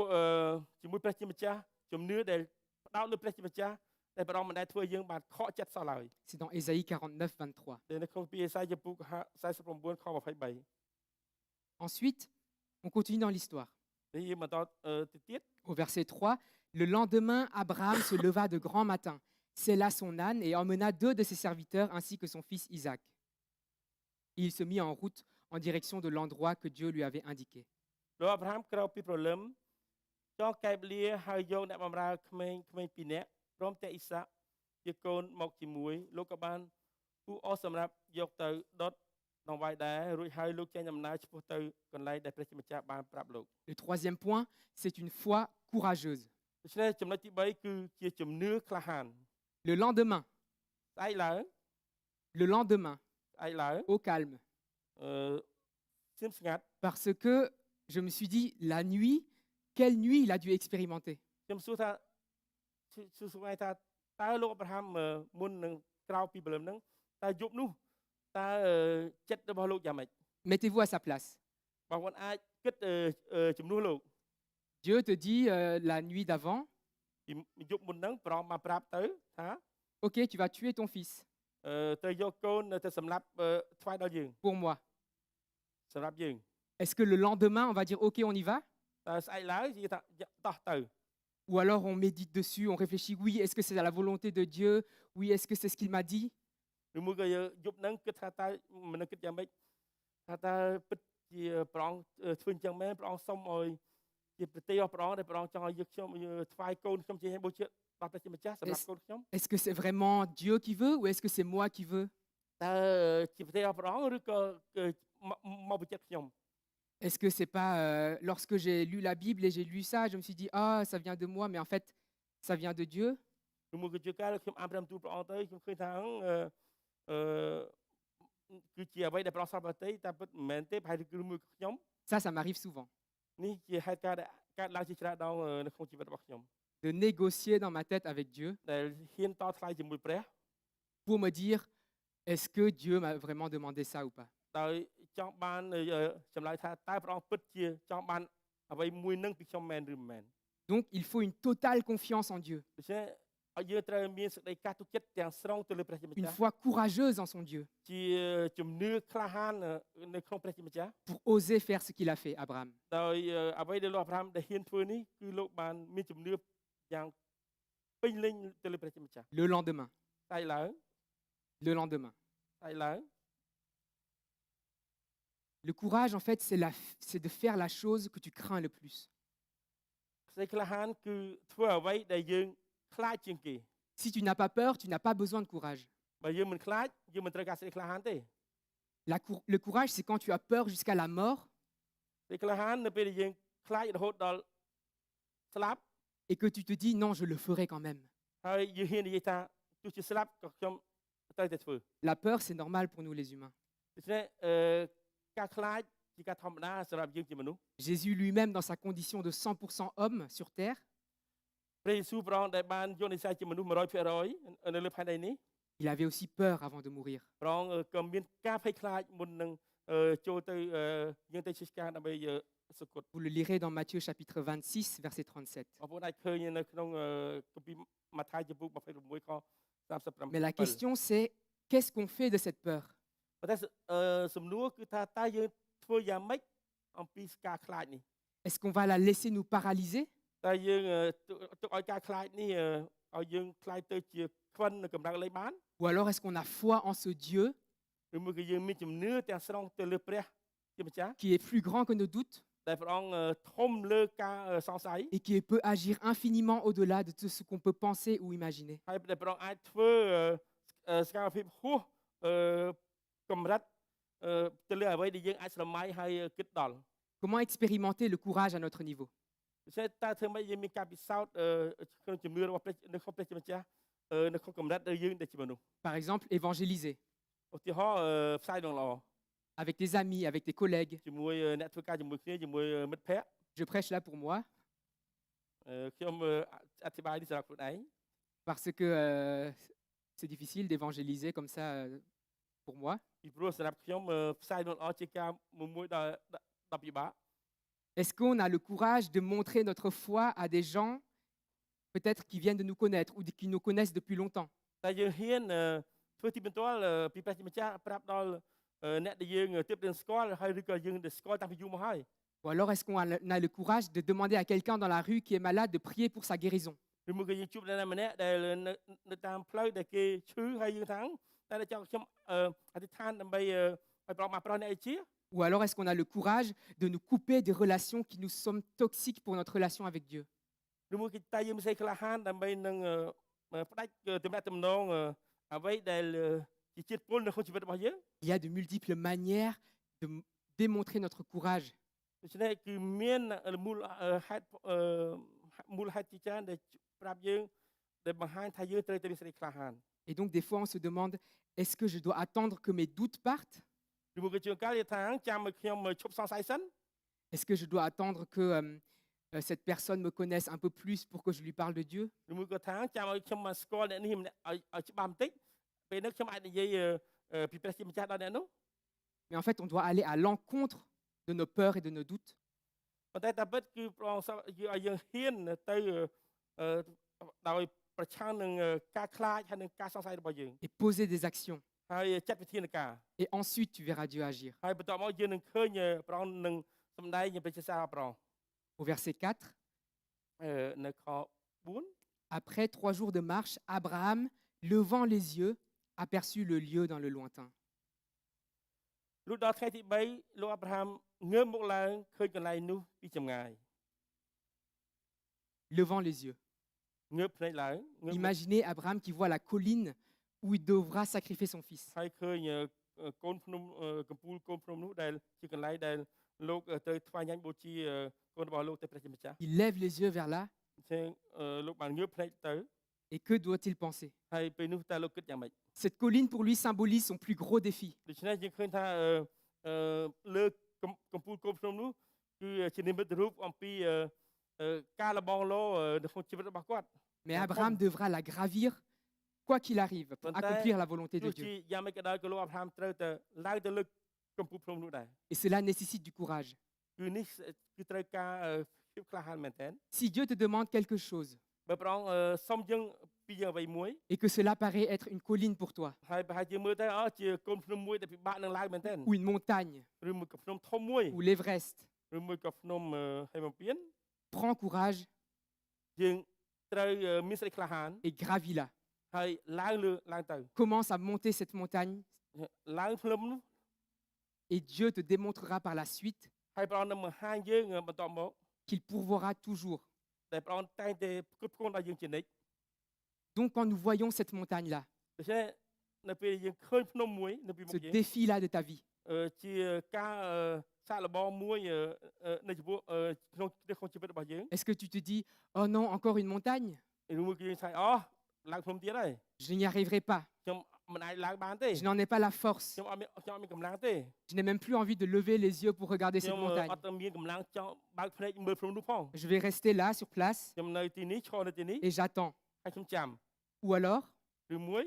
ជាមួយព្រះជាម្ចាស់ជំនឿដែលផ្ដោតលើព្រះជាម្ចាស់ដែលព្រះអង្គមិនដែលធ្វើយើងបានខកចិត្តសោះឡើយ C'est dans Ésaïe 49, 23. នៅក្នុងពីអេសាយចំពោះ49ខ23 Ensuite, on continue dans l'histoire. នេះយើងបន្តទៅទៀត Au verset 3, le lendemain, Abraham se leva de grand matin, sella son âne et emmena 2 de ses serviteurs ainsi que son fils Isaac. Et il se mit en route en direction de l'endroit que Dieu lui avait indiqué. លោកអាប់រ៉ាហាំក្រោយពីព្រលឹមចងកែបលាហើយយកអ្នកបម្រើក្មេងៗ2នាក់ព្រមទាំងអ៊ីសាក់ជាកូនមកជាមួយលោកក៏បានគូអស់សម្រាប់យកទៅដុតដងវាយដែររួចហើយលោកចេញដំណើរឆ្ពោះទៅកន្លែងដែលព្រះជាម្ចាស់បានប្រាប់លោក Le troisième point, c'est une foi courageuse. ដូច្នេះចំណុចទី3គឺជាជំនឿក្លាហាន Le lendemain, ស្អែកឡើង le lendemain, ស្អែកឡើង au calme. ស្ងៀមស្ងាត់ Parce que je me suis dit, la nuit, quelle nuit il a dû expérimenter? ខ្ញុំសួរថាសួរថាត តើលោកអាប់រ៉ាហាំមុននឹងក្រោយពីព្រលឹមហ្នឹងតើយប់នោះតើចិត្តរបស់លោកយ៉ាងម៉េច Mettez-vous à sa place. បងប្អូនអាចគិតជំនួសលោក Dieu te dit la nuit d'avant, ពីយប់មុនហ្នឹងព្រះអង្គបានប្រាប់ទៅថា ok, tu vas tuer ton fils ទៅយកកូនទៅសម្លាប់ថ្វាយដល់យើង pour moi. សម្រាប់យើង Est-ce que le lendemain, on va dire ok, on y va? តើស្អែកឡើងនិយាយថាតោះទៅ Ou alors on médite dessus, on réfléchit, oui, est-ce que c'est la volonté de Dieu? Oui, est-ce que c'est ce qu'il m'a dit? ឬមួយក៏យប់ហ្នឹងគិតថាតើមិនគិតយ៉ាងម៉េចថាតើពិតជាព្រះអង្គធ្វើអញ្ចឹងមែនព្រះអង្គសុំឲ្យជាប្រតិរបស់ព្រះអង្គដែលព្រះអង្គចង់ឲ្យយកខ្ញុំថ្វាយកូនខ្ញុំជាបូជាដល់ព្រះជាម្ចាស់សម្រាប់កូនខ្ញុំ Est-ce que c'est vraiment Dieu qui veut ou est-ce que c'est moi qui veux? តើជាប្រតិរបស់ព្រះអង្គឬក៏មកបូជាខ្ញុំ Est-ce que c'est pas lorsque j'ai lu la Bible et j'ai lu ça, je me suis dit ah ça vient de moi, mais en fait ça vient de Dieu. ឬមួយក៏ជាការខ្ញុំអានព្រះបន្ទូលព្រះអង្គទៅខ្ញុំឃើញថាគឺជាអ្វីដែលព្រះអង្គសពប្រតិតែពិតមិនមែនទេប្រហែលគឺមួយខ្ញុំ Ça m'arrive souvent នេះជាហេតុការណ៍ដែលកើតឡើងជាច្រើនដងនៅក្នុងជីវិតរបស់ខ្ញុំ de négocier dans ma tête avec Dieu ដែលហ៊ានតថ្លៃជាមួយព្រះ pour me dire est-ce que Dieu m'a vraiment demandé ça ou pas. ដោយចង់បានចម្លើយថាតើព្រះអង្គពិតជាចង់បានអ្វីមួយនឹងពីខ្ញុំមែនឬមិនមែន Donc il faut une totale confiance en Dieu, ដូច្នេះឲ្យយើងត្រូវមានសេចក្តីកាត់ទុកចិត្តទាំងស្រុងទៅលើព្រះជាម្ une ចាស់ foi courageuse en son Dieu ជាជំនឿក្លាហាននៅក្នុងព្រះជាម្ចាស់ pour oser faire ce qu'il a fait, Abraham. ដោយអ្វីដែលលោកអាប់រ៉ាហាំដែលហ៊ានធ្វើនេះគឺលោកបានមានជំនឿយ៉ាងពេញលេញទៅលើព្រះជាម្ចាស់ Le lendemain, តែឡើង le lendemain. តែឡើង Le courage, en fait, c'est de faire la chose que tu crains le plus. សេចក្តីក្លាហានគឺធ្វើអ្វីដែលយើងខ្លាចជាងគេ Si tu n'as pas peur, tu n'as pas besoin de courage. បើយើងមិនខ្លាចយើងមិនត្រូវការសេចក្តីក្លាហានទេ Le courage, c'est quand tu as peur jusqu'à la mort សេចក្តីក្លាហាននៅពេលដែលយើងខ្លាចរហូតដល់ស្លាប់ et que tu te dis non, je le ferai quand même. ហើយយើងហ៊ាននិយាយថាទោះជាស្លាប់ក៏ខ្ញុំត្រូវតែធ្វើ La peur, c'est normal pour nous les humains. ដូច្នេះការខ្លាចជាការធម្មតាសម្រាប់យើងជាមនុស្ស Jésus lui-même, dans sa condition de 100% homme sur terre, ព្រះយេស៊ូវព្រះអង្គដែលបានយកនិស្ស័យជាមនុស្ស 100% នៅលើផែនដីនេះ il avait aussi peur avant de mourir. ព្រះអង្គក៏មានការភ័យខ្លាចមុននឹងចូលទៅយើងទៅជិះការដើម្បីសុគត Vous le lirez dans Matthieu chapitre 26, verset 37. បងប្អូនអាចឃើញនៅក្នុងគម្ពីរម៉ាថាយជំពូក26ខ37 Mais la question, c'est qu'est-ce qu'on fait de cette peur? ប៉ុន្តែសំណួរគឺថាតើយើងធ្វើយ៉ាងម៉េចអំពីការខ្លាចនេះ Est-ce qu'on va la laisser nous paralyser តើយើងទុកឲ្យការខ្លាចនេះឲ្យយើងខ្លាចទៅជាខ្វិននៅកម្លាំងលែងបាន ou alors est-ce qu'on a foi en ce Dieu ឬមួយក៏យើងមានជំនឿទាំងស្រុងទៅលើព្រះជាម្ចាស់ qui est plus grand que nos doutes ដែលព្រះអង្គធំលើការសង្ស័យ et qui peut agir infiniment au-delà de tout ce qu'on peut penser ou imaginer? ហើយដែលព្រះអង្គអាចធ្វើសកម្មភាពហួសកម្រិតទៅលើអ្វីដែលយើងអាចស្រមៃហើយគិតដល់ Comment expérimenter le courage à notre niveau? ដូច្នេះតើធ្វើម៉េចយើងមានការពិសោធន៍ក្នុងជំនឿរបស់ព្រះនៅក្នុងព្រះជាម្ចាស់នៅក្នុងកម្រិតដែលយើងដែលជាមនុស្ស Par exemple, évangéliser ឧទាហរណ៍ផ្សាយដំណល្អ avec tes amis, avec tes collègues. ជាមួយអ្នកធ្វើការជាមួយគ្នាជាមួយមិត្តភ័ក្តិ Je prêche là pour moi ខ្ញុំអធិប្បាយនេះសម្រាប់ខ្លួនឯង parce que c'est difficile d'évangéliser comme ça pour moi. ពីព្រោះសម្រាប់ខ្ញុំផ្សាយដំណល្អជាការមួយដល់ពិបាក Est-ce qu'on a le courage de montrer notre foi à des gens peut-être qui viennent de nous connaître ou qui nous connaissent depuis longtemps? តែយើងហ៊ានធ្វើទីបន្ទាល់ពីព្រះជាម្ចាស់ប្រាប់ដល់អ្នកដែលយើងទើបនឹងស្គាល់ហើយឬក៏យើងដែលស្គាល់តាំងពីយូរមកហើយ Ou alors est-ce qu'on a le courage de demander à quelqu'un dans la rue qui est malade de prier pour sa guérison? ឬមួយក៏យើងជួបអ្នកណាម្នាក់ដែលនៅតាមផ្លូវដែលគេឈឺហើយយើងថាតែចង់ខ្ញុំអធិដ្ឋានដើម្បីឲ្យព្រះមកប្រោះអ្នកឯជា Ou alors est-ce qu'on a le courage de nous couper des relations qui nous sont toxiques pour notre relation avec Dieu? ឬមួយក៏តែយើងមិនសេចក្លាហានដើម្បីនឹងផ្ដាច់ទំនាក់ទំនងអ្វីដែលជាជាតិពុលនៅក្នុងជីវិតរបស់យើង Il y a de multiples manières de démontrer notre courage. ដូច្នេះគឺមានមូលហេតុជាច្រើនដែលប្រាប់យើងដែលបង្ហាញថាយើងត្រូវតែមានសេចក្តីក្លាហាន Et donc des fois on se demande est-ce que je dois attendre que mes doutes partent? ឬមួយក៏ជួនកាលយើងថាចាំឲ្យខ្ញុំឈប់សង្ស័យសិន Est-ce que je dois attendre que cette personne me connaisse un peu plus pour que je lui parle de Dieu. ឬមួយក៏ថាចាំឲ្យខ្ញុំមកស្គាល់អ្នកនេះម្នាក់ឲ្យច្បាស់បន្តិចពេលនេះខ្ញុំអាចនិយាយពីព្រះជាម្ចាស់ដល់អ្នកនោះ Mais en fait, on doit aller à l'encontre de nos peurs et de nos doutes ប៉ុន្តែតាមពិតគឺព្រះអង្គឲ្យយើងហ៊ានទៅដោយប្រឆាំងនឹងការខ្លាចហើយនឹងការសង្ស័យរបស់យើង et poser des actions. ហើយចាត់វិធានការ Et ensuite, tu verras Dieu agir. ហើយបន្ទាប់មកយើងនឹងឃើញព្រះអង្គនឹងសម្ដែងព្រះជាសារព្រះអង្គ Au verset 4, នៅខ4 après 3 jours de marche, Abraham, levant les yeux, aperçut le lieu dans le lointain. លុះដល់ថ្ងៃទី3លោកអាប់រ៉ាហាំងើបមកឡើងឃើញកន្លែងនោះពីចម្ងាយ Levant les yeux. ងើបភ្នែកឡើងងើប Imaginez Abraham qui voit la colline où il devra sacrifier son fils. ហើយឃើញកូនភ្នំកំពូលកូនភ្នំនោះដែលជាកន្លែងដែលលោកត្រូវថ្វាយញ៉ាំងបូជាកូនរបស់លោកទៅព្រះជាម្ចាស់ Il lève les yeux vers là, អញ្ចឹងលោកបានងើបភ្នែកទៅ et que doit-il penser? ហើយពេលនោះតើលោកគិតយ៉ាងម៉េច Cette colline, pour lui, symbolise son plus gros défi. ដូច្នេះយើងឃើញថាលើកំពូលកូនភ្នំនោះគឺជានិមិត្តរូបអំពីការលបងលោនៅក្នុងជីវិតរបស់គាត់ Mais Abraham devra la gravir, quoi qu'il arrive, pour accomplir la volonté ទោះ de ជា Dieu. យ៉ាងម៉េចក៏ដោយក៏លោកអាប់រ៉ាហាំត្រូវតែឡើងទៅលើកំពូលភ្នំនោះដែរ Et cela nécessite du courage. គឺនេះគឺត្រូវការភាពក្លាហានមែនទែន Si Dieu te demande quelque chose បើព្រះអង្គសុំយើងពីយើងអ្វីមួយ et que cela paraît être une colline pour toi, ហើយប្រហែលជាមើលទៅជាកូនភ្នំមួយដែលពិបាកនឹងឡើងមែនទែន ou une montagne, ឬមួយក៏ភ្នំធំមួយ ou l'Everest, ឬមួយក៏ភ្នំហេមពៀន prends courage យើងត្រូវមានសេចក្តីក្លាហាន et gravis-la. ហើយឡើងទៅ Commence à monter cette montagne ឡើងភ្លឹមនោះ et Dieu te démontrera par la suite ហើយព្រះអង្គនឹងបង្ហាញយើងបន្តមក qu'il pourvoira toujours. ដែលព្រះអង្គតែងតែផ្គត់ផ្គង់ដល់យើងជានិច្ច Donc quand nous voyons cette montagne-là, ដូច្នេះនៅពេលយើងឃើញភ្នំមួយនៅពីមុខ ce យើង défi-là de ta vie, ជាការសាកល្បងមួយនៅចំពោះក្នុងជីវិតរបស់យើង est-ce que tu te dis, oh non, encore une montagne? ឬមួយគឺយើងថាឡើងភ្នំទៀតហើយ Je n'y arriverai pas. ខ្ញុំមិនអាចឡើងបានទេ Je n'en ai pas la force. ខ្ញុំអត់មានកម្លាំងទេ Je n'ai même plus envie de lever les yeux pour regarder ខ្ញុំ cette montagne. អត់មានកម្លាំងចង់បើកភ្នែកមើលភ្នំនោះផង Je vais rester là, sur place, ខ្ញុំនៅទីនេះឈរនៅទីនេះ et j'attends. ហើយខ្ញុំចាំ Ou alors, ឬមួយ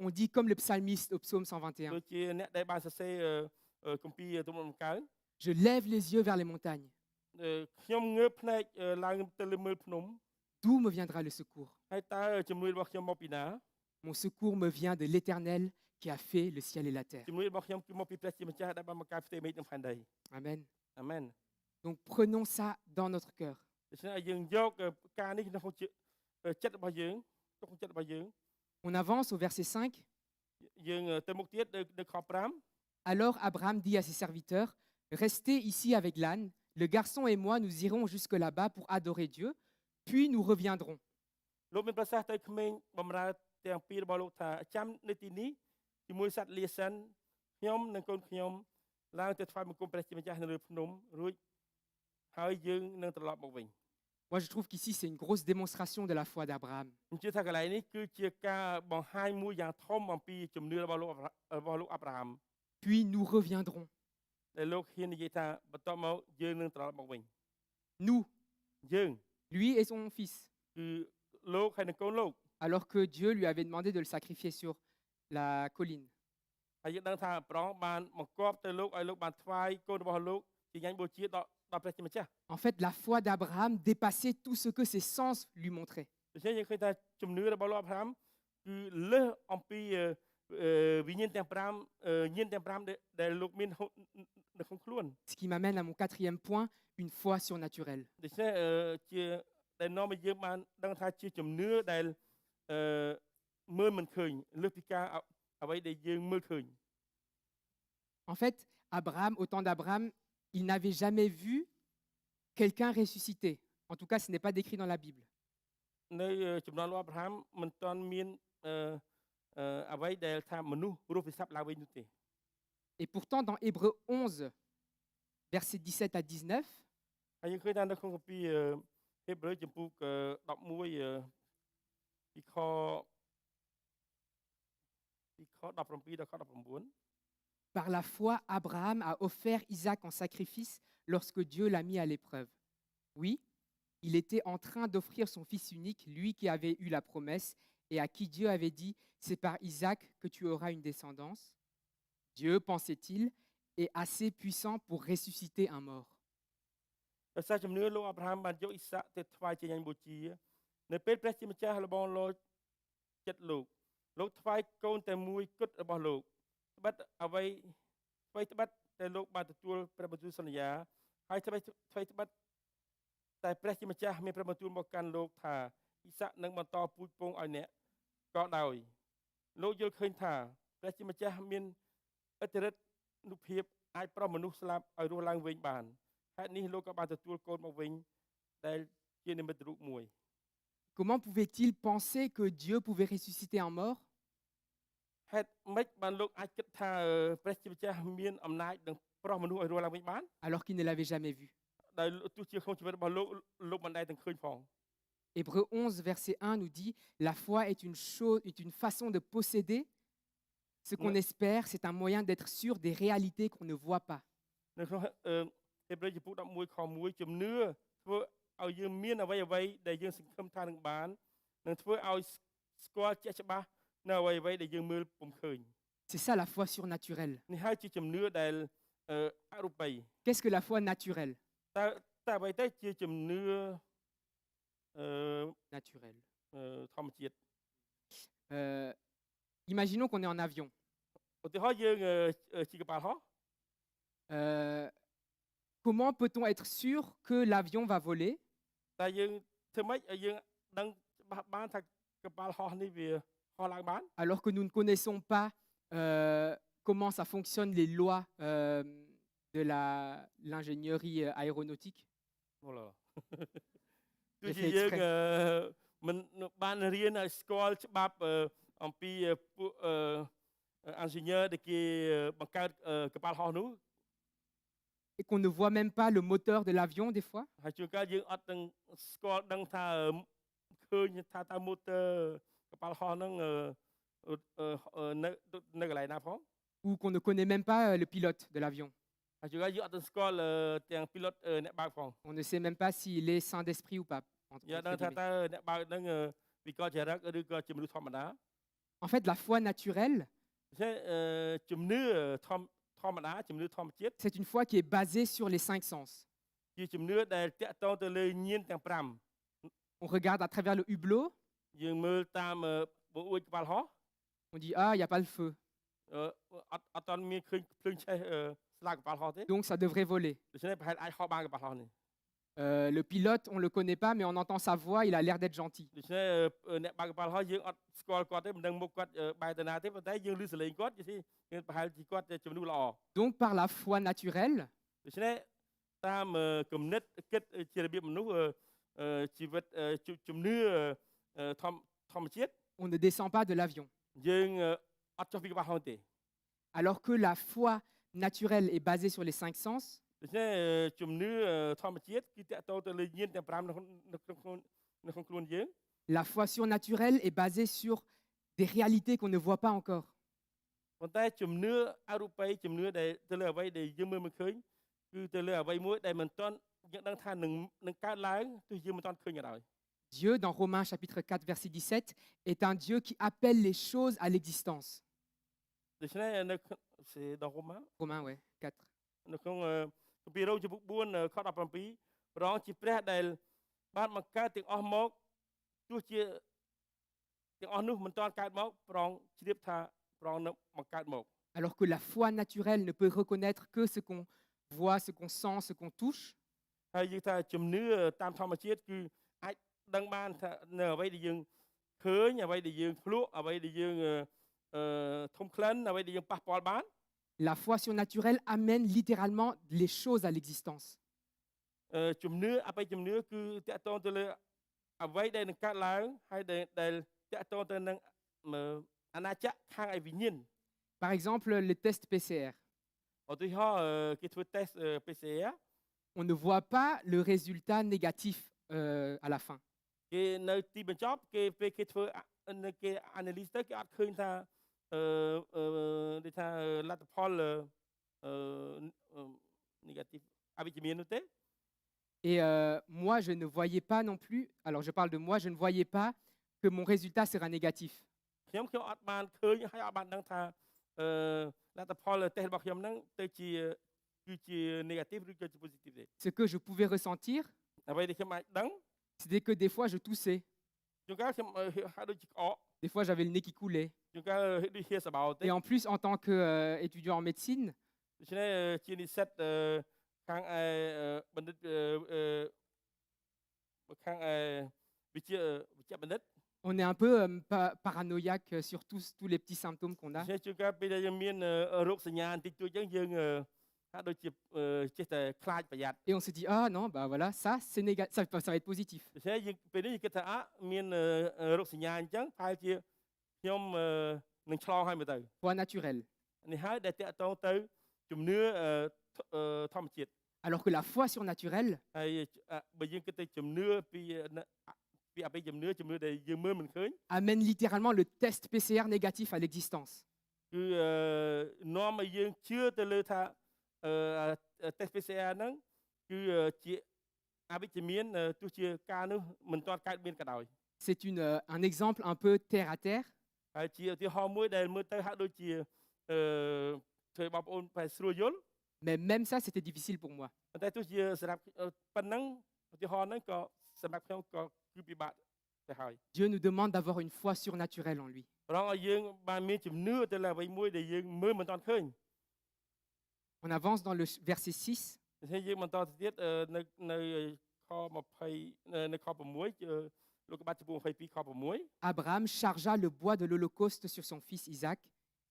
on dit comme le psalmiste au psaume 121, ដូចជាអ្នកដែលបានសរសេរគម្ពីរទំនុកដំកើង je lève les yeux vers les montagnes. ខ្ញុំងើបភ្នែកឡើងទៅលើមើលភ្នំ D'où me viendra le secours? ហើយតើជំនួយរបស់ខ្ញុំមកពីណា Mon secours me vient de l'Éternel qui a fait le ciel et la terre. ជំនួយរបស់ខ្ញុំគឺមកពីព្រះជាម្ចាស់ដែលបានបង្កើតផ្ទៃមេឃនិងផែនដី Amen. អាមែន Donc prenons ça dans notre cœur. ដូច្នេះឲ្យយើងយកការនេះនៅក្នុងចិត្តរបស់យើងក្នុងចិត្តរបស់យើង On avance au verset 5. យើងទៅមុខទៀតនៅខ5 Alors Abraham dit à ses serviteurs, restez ici avec l'âne, le garçon et moi nous irons jusque là-bas pour adorer Dieu, puis nous reviendrons. លោកមានប្រសាសន៍ទៅក្មេងបម្រើទាំងពីររបស់លោកថាចាំនៅទីនេះជាមួយសត្វលាសិនខ្ញុំនិងកូនខ្ញុំឡើងទៅថ្វាយបង្គំព្រះជាម្ចាស់នៅលើភ្នំរួចហើយយើងនឹងត្រឡប់មកវិញ Moi je trouve qu'ici c'est une grosse démonstration de la foi d'Abraham. ខ្ញុំជឿថាកន្លែងនេះគឺជាការបង្ហាញមួយយ៉ាងធំអំពីជំនឿរបស់លោកអាប់រ៉ាហាំ Puis nous reviendrons. ដែលលោកហ៊ាននិយាយថាបន្ទាប់មកយើងនឹងត្រឡប់មកវិញ Nous, យើង lui et son fils, គឺលោកហើយនិងកូនលោក alors que Dieu lui avait demandé de le sacrifier sur la colline. ហើយយើងដឹងថាព្រះអង្គបានបង្គាប់ទៅលោកឲ្យលោកបានថ្វាយកូនរបស់លោកជាញ៉ាំងបូជាដល់ព្រះជាម្ចាស់ En fait, la foi d'Abraham dépassait tout ce que ses sens lui montraient. ដូច្នេះយើងឃើញថាជំនឿរបស់លោកអាប់រ៉ាហាំគឺលើសអំពីវិញ្ញាណទាំង5ញាណទាំង5ដែលលោកមាននៅក្នុងខ្លួន Ce qui m'amène à mon quatrième point, une foi surnaturelle. ដូច្នេះជាដែលនាំឲ្យយើងបានដឹងថាជាជំនឿដែលមើលមិនឃើញលើសពីការអ្វីដែលយើងមើលឃើញ En fait, Abraham, au temps d'Abraham, il n'avait jamais vu quelqu'un ressuscité. En tout cas, ce n'est pas décrit dans la Bible. នៅចំណន់លោកអាប់រ៉ាហាំមិនទាន់មានអ្វីដែលថាមនុស្សរស់ពីសពឡើងវិញនោះទេ Et pourtant, dans Hébreu 11, versets 17 à 19, ហើយយើងឃើញថានៅក្នុងគម្ពីរហេព្រើរចំពុក11ពីខ17ដល់ខ19 par la foi, Abraham a offert Isaac en sacrifice lorsque Dieu l'a mis à l'épreuve. Oui, Il était en train d'offrir son fils unique, lui qui avait eu la promesse et à qui Dieu avait dit, c'est par Isaac que tu auras une descendance. Dieu, pensait-il, est assez puissant pour ressusciter un mort. ដោយសារជំនឿលោកអាប់រ៉ាហាំបានយកអ៊ីសាក់ទៅថ្វាយជាញញបូជានៅពេលព្រះជាម្ចាស់លបងលោចិត្តលោកថ្វាយកូនតែមួយគត់របស់លោកត្បិតអ្វីអ្វីត្បិតតែលោកបានទទួលព្រះបន្ទូលសន្យាហើយអ្វីត្បិតតែព្រះជាម្ចាស់មានព្រះបន្ទូលមកកាន់លោកថាអ៊ីសាក់នឹងបន្តពូជពងឲ្យអ្នកក៏ដោយលោកយល់ឃើញថាព្រះជាម្ចាស់មានឥទ្ធិឫទ្ធិនុភាពអាចប្រោសមនុស្សស្លាប់ឲ្យរស់ឡើងវិញបានហេតុនេះលោកក៏បានទទួលកូនមកវិញដែលជានិមិត្តរូបមួយ Comment pouvait-il penser que Dieu pouvait ressusciter un mort ហេតុម៉េចបានលោកអាចគិតថាព្រះជាម្ចាស់មានអំណាចនឹងប្រោសមនុស្សឲ្យរស់ឡើងវិញបាន alors qu'il ne l'avait jamais vu? ដោយទោះជាក្នុងជីវិតរបស់លោកមិនដែលទាំងឃើញផង Hébreux 11, verset 1 nous dit, la foi est une façon de posséder ce qu'on Ouais. espère, c'est un moyen d'être sûr des réalités qu'on ne voit pas. នៅក្នុងហេព្រើរចំពោះ11ខ1ជំនឿធ្វើឲ្យយើងមានអ្វីដែលយើងសង្ឃឹមថានឹងបាននឹងធ្វើឲ្យស្គាល់ជាក់ច្បាស់នៅអ្វីដែលយើងមើលពុំឃើញ C'est ça la foi surnaturelle. នេះហើយជាជំនឿដែលអរូបី Qu'est-ce que la foi naturelle? តែអ្វីទៅជាជំនឿអឺ Naturelle. ធម្មជាតិ Imaginons qu'on est en avion. ឧទាហរណ៍យើងជិះកប៉ាល់ហោះ Euh, comment peut-on être sûr que l'avion va voler តែយើងធ្វើម៉េចឲ្យយើងដឹងច្បាស់បានថាកប៉ាល់ហោះនេះវាហោះឡើងបាន alors que nous ne connaissons pas comment ça fonctionne les lois de l'ingénierie aéronautique? មក ទោះ J'ai ជា fait យើង exprès. មិនបានរៀនឲ្យស្គាល់ច្បាប់អំពីពួកingénieur ដែលគេបង្កើតកប៉ាល់ហោះនោះ Et qu'on ne voit même pas le moteur de l'avion des fois? ហើយជួនកាលយើងអត់ទាំងស្គាល់ដឹងថាឃើញថាតើ motor កប៉ាល់ហោះហ្នឹងនៅកន្លែងណាផង Ou qu'on ne connaît même pas le pilote de l'avion? ហើយជួនកាលយើងអត់ទាំងស្គាល់ទាំង pilot អ្នកបើកផង On ne sait même pas s'il est saint d'esprit ou pas. entre យើងដឹងថា guillemets. តើអ្នកបើកហ្នឹងវិកលចរិតឬក៏ជាមនុស្សធម្មតា En fait, la foi naturelle, ដូច្នេះជំនឿធម្មតាជំនឿធម្មជាតិ c'est une foi qui est basée sur les 5 sens. ជាជំនឿដែលតាក់ទងទៅលើញាណទាំង On regarde à travers le hublot, 5យើងមើលតាមបង្អួចកប៉ាល់ហោះ on dit ah, il n'y a pas le feu, អត់តាន់មានឃើញភ្លើងឆេះស្លាកកប៉ាល់ហោះទេ donc ça devrait voler. ដូច្នេះប្រហែលអាចហោះបានកប៉ាល់ហោះនេះ Le pilote, on ne le connaît pas, mais on entend sa voix, il a l'air d'être gentil. ដូច្នេះអ្នកបើកកប៉ាល់ហោះយើងអត់ស្គាល់គាត់ទេមិនដឹងមុខគាត់បែរទៅណាទេប៉ុន្តែយើងឮសលេងគាត់យើងប្រហែលជាគាត់ជំនួសល្អ Donc par la foi naturelle, ដូច្នេះតាមគំនិតគិតជារបៀបមនុស្សជីវិតជំនឿធម្មជាតិ on ne descend pas de l'avion. យើងអត់ចុះពីកប៉ាល់ហោះទេ Alors que la foi naturelle est basée sur les 5 sens, ដូច្នេះជំនឿធម្មជាតិគឺតាក់ទងទៅលើញាណទាំង5នៅក្នុងខ្លួនយើង la foi surnaturelle est basée sur des réalités qu'on ne voit pas encore. ប៉ុន្តែជំនឿអរូបីជំនឿដែលទៅលើអ្វីដែលយើងមើលមិនឃើញគឺទៅលើអ្វីមួយដែលមិនទាន់យើងដឹងថានឹងកើតឡើងទោះយើងមិនទាន់ឃើញក៏ដោយ Dieu, dans Romains chapitre 4, verset 17, est un Dieu qui appelle les choses à l'existence. ដូច្នេះនៅដល់ហូម៉ា Romains, ouais, 4. នៅក្នុងគម្ពីររ៉ូមចំពុក4ខ17ព្រះអង្គជាព្រះដែលបានបង្កើតទាំងអស់មកទោះជាទាំងអស់នោះមិនទាន់កើតមកព្រះអង្គជ្រាបថាព្រះអង្គនឹងបង្កើតមក Alors que la foi naturelle ne peut reconnaître que ce qu'on voit, ce qu'on sent, ce qu'on touche, ហើយយើងថាជំនឿតាមធម្មជាតិគឺអាចដឹងបានថានៅអ្វីដែលយើងឃើញអ្វីដែលយើងភ្លក់អ្វីដែលយើងធំក្លិនអ្វីដែលយើងប៉ះពាល់បាន la foi surnaturelle amène littéralement les choses à l'existence. ជំនឿអបិយជំនឿគឺតាក់ទងទៅលើអ្វីដែលនឹងកើតឡើងហើយដែលតាក់ទងទៅនឹងអាណាចក្រខាងឯវិញ្ញាណ Par exemple, les tests PCR. ឧទាហរណ៍គេធ្វើ test PCR On ne voit pas le résultat négatif à la fin. គេនៅទីបញ្ចប់គេពេលគេធ្វើគេ analyse ទៅគេអត់ឃើញថាដូចថាលទ្ធផលnegative អវិជ្ជមាននោះទេ Et moi, je ne voyais pas non plus, alors je parle de moi, je ne voyais pas que mon résultat sera négatif. ខ្ញុំអត់បានឃើញហើយអត់បានដឹងថាលទ្ធផលតេស្តរបស់ខ្ញុំហ្នឹងទៅគឺជា negative ឬក៏ជា positive ទេ Ce que je pouvais ressentir, អ្វីដែលខ្ញុំអាចដឹង c'était que des fois je toussais, ជួនកាលខ្ញុំហាក់ដូចជាក្អក des fois j'avais le nez qui coulait. ជួនកាលដូចហៀសបោទេ Et en plus, en tant qu'étudiant en médecine, ដូច្នេះជានិស្សិតខាងបណ្ឌិតខាងវិជ្ជាបណ្ឌិត on est un peu paranoïaque sur tous les petits symptômes qu'on a. ដូច្នេះជួនកាលពេលដែលយើងមានរោគសញ្ញាបន្តិចតួចអញ្ចឹងយើងហាក់ដូចជាចេះតែខ្លាចប្រយ័ត្ន Et on se dit, ah non, bah voilà, ça, c'est négatif, ça va être positif. ដូច្នេះយើងពេលនេះយើងគិតថាមានរោគសញ្ញាអញ្ចឹងប្រហែលជាខ្ញុំនឹងឆ្លងហើយមើលទៅ Foi naturel. នេះហើយដែលតកតងទៅជំនឿធម្មជាតិ Alors que la foi surnaturelle, ហើយបើយើងគិតទៅជំនឿពីអបិយជំនឿដែលយើងមើលមិនឃើញ amène littéralement le test PCR négatif à l'existence. គឺនាំឲ្យយើងជឿទៅលើថាtest PCR ហ្នឹងគឺជាអវិជ្ជមានទោះជាការនោះមិនទាន់កើតមានក៏ដោយ C'est un exemple un peu terre à terre, ហើយជាឧទាហរណ៍មួយដែលមើលទៅហាក់ដូចជាធ្វើបងប្អូនប្រហែលស្រួលយល់ mais même ça, c'était difficile pour moi. ប៉ុន្តែទោះជាសម្រាប់ប៉ុណ្ណឹងឧទាហរណ៍ហ្នឹងក៏សម្រាប់ខ្ញុំក៏គឺពិបាកទៅហើយ Dieu nous demande d'avoir une foi surnaturelle en lui. ប្រងឲ្យយើងបានមានជំនឿទៅលើអ្វីមួយដែលយើងមើលមិនទាន់ឃើញ On avance dans le verset 6. ដូច្នេះយើងបន្តទៅទៀតនៅខ20នៅខ6លោកកបាត់ចំពោះ22ខ6 Abraham chargea le bois de l'holocauste sur son fils Isaac.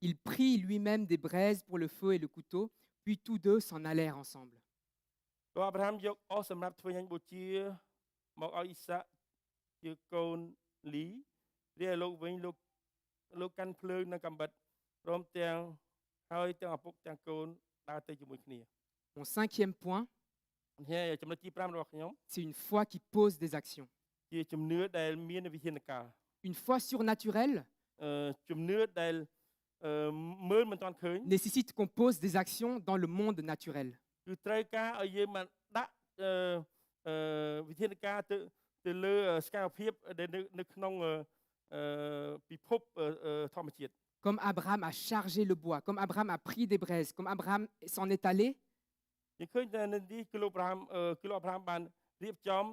Il prit lui-même des braises pour le feu et le couteau, puis tous deux s'en allèrent ensemble. ក៏អាប់រ៉ាហាំយកអស់សម្រាប់ធ្វើញ៉ាំបូជាមកឲ្យអ៊ីសាក់ជាកូនលីរីឯលោកវិញលោកកាន់ភ្លើងនិងកាំបិតព្រមទាំងហើយទាំងឪពុកទាំងកូនដើរទៅជាមួយគ្នា Mon cinquième point, ហើយចំណុចទី5របស់ខ្ញុំ c'est une foi qui pose des actions. ជាជំនឿដែលមានវិធានការ Une foi surnaturelle ជំនឿដែលមើលមិនទាន់ឃើញ nécessite qu'on pose des actions dans le monde naturel. គឺត្រូវការឲ្យយើងមកដាក់វិធានការទៅលើសកម្មភាពដែលនៅក្នុងពិភពធម្មជាតិ Comme Abraham a chargé le bois, comme Abraham a pris des braises, comme Abraham s'en est allé, យើងឃើញតែនៅនេះគឺលោកអាប់រ៉ាហាំបានរៀបចំ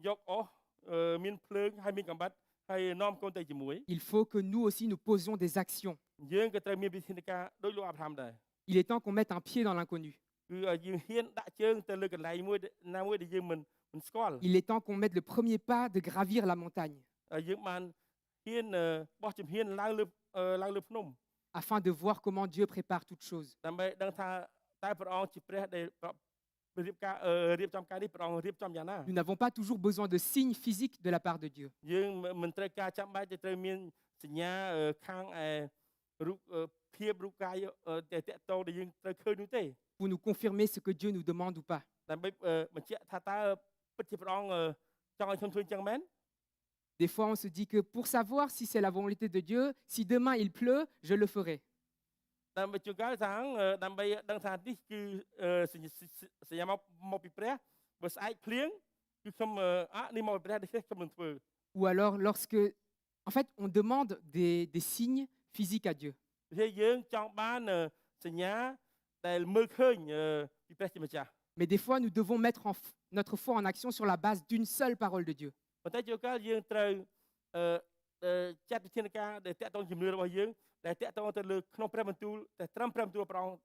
យកអស់មានភ្លើងហើយមានកាំបិតហើយនាំកូនទៅជាមួយ il faut que nous aussi nous posions des actions. យើងក៏ត្រូវមានវិធានការដោយលោកអាប់រ៉ាហាំដែរ Il est temps qu'on mette un pied dans l'inconnu. គឺឲ្យយើងហ៊ានដាក់ជើងទៅលើកន្លែងមួយណាមួយដែលយើងមិនស្គាល់ Il est temps qu'on mette le premier pas de gravir la montagne, ហើយយើងបានហ៊ានបោះជំហានឡើងលើភ្នំ afin de voir comment Dieu prépare toutes choses. ដើម្បីដឹងថាតើព្រះអង្គជាព្រះដែលរៀបចំការនេះព្រះអង្គរៀបចំយ៉ាងណា Nous n'avons pas toujours besoin de signes physiques de la part de Dieu. យើងមិនត្រូវការចាំបាច់ទៅត្រូវមានសញ្ញាខាងរូបភាពរូបកាយតែតកតងដែលយើងត្រូវឃើញនោះទេ Pour nous confirmer ce que Dieu nous demande ou pas. ដើម្បីបញ្ជាក់ថាតើពិតជាព្រះអង្គចង់ឲ្យខ្ញុំធ្វើអញ្ចឹងមែន Des fois, on se dit que pour savoir si c'est la volonté de Dieu, si demain il pleut, je le ferai. ដើម្បីជួនកាលថាដើម្បីដឹងថានេះគឺសញ្ញាមកពីព្រះបើស្អែកភ្លៀងគឺខ្ញុំនេះមកពីព្រះដូច្នេះខ្ញុំនឹងធ្វើ Ou alors lorsque, en fait, on demande des signes physiques à Dieu. ដូច្នេះយើងចង់បានសញ្ញាដែលមើលឃើញពីព្រះជាម្ចាស់ Mais des fois, nous devons mettre notre foi en action sur la base d'une seule parole de Dieu. ប៉ុន្តែជួនកាលយើងត្រូវចាត់វិធានការដែលតកតងជំនឿរបស់យើងដែលតកតងទៅលើក្នុងព្រះបន្ទូលតែត្រឹមព្រះបន្ទូលព្រះអង្គ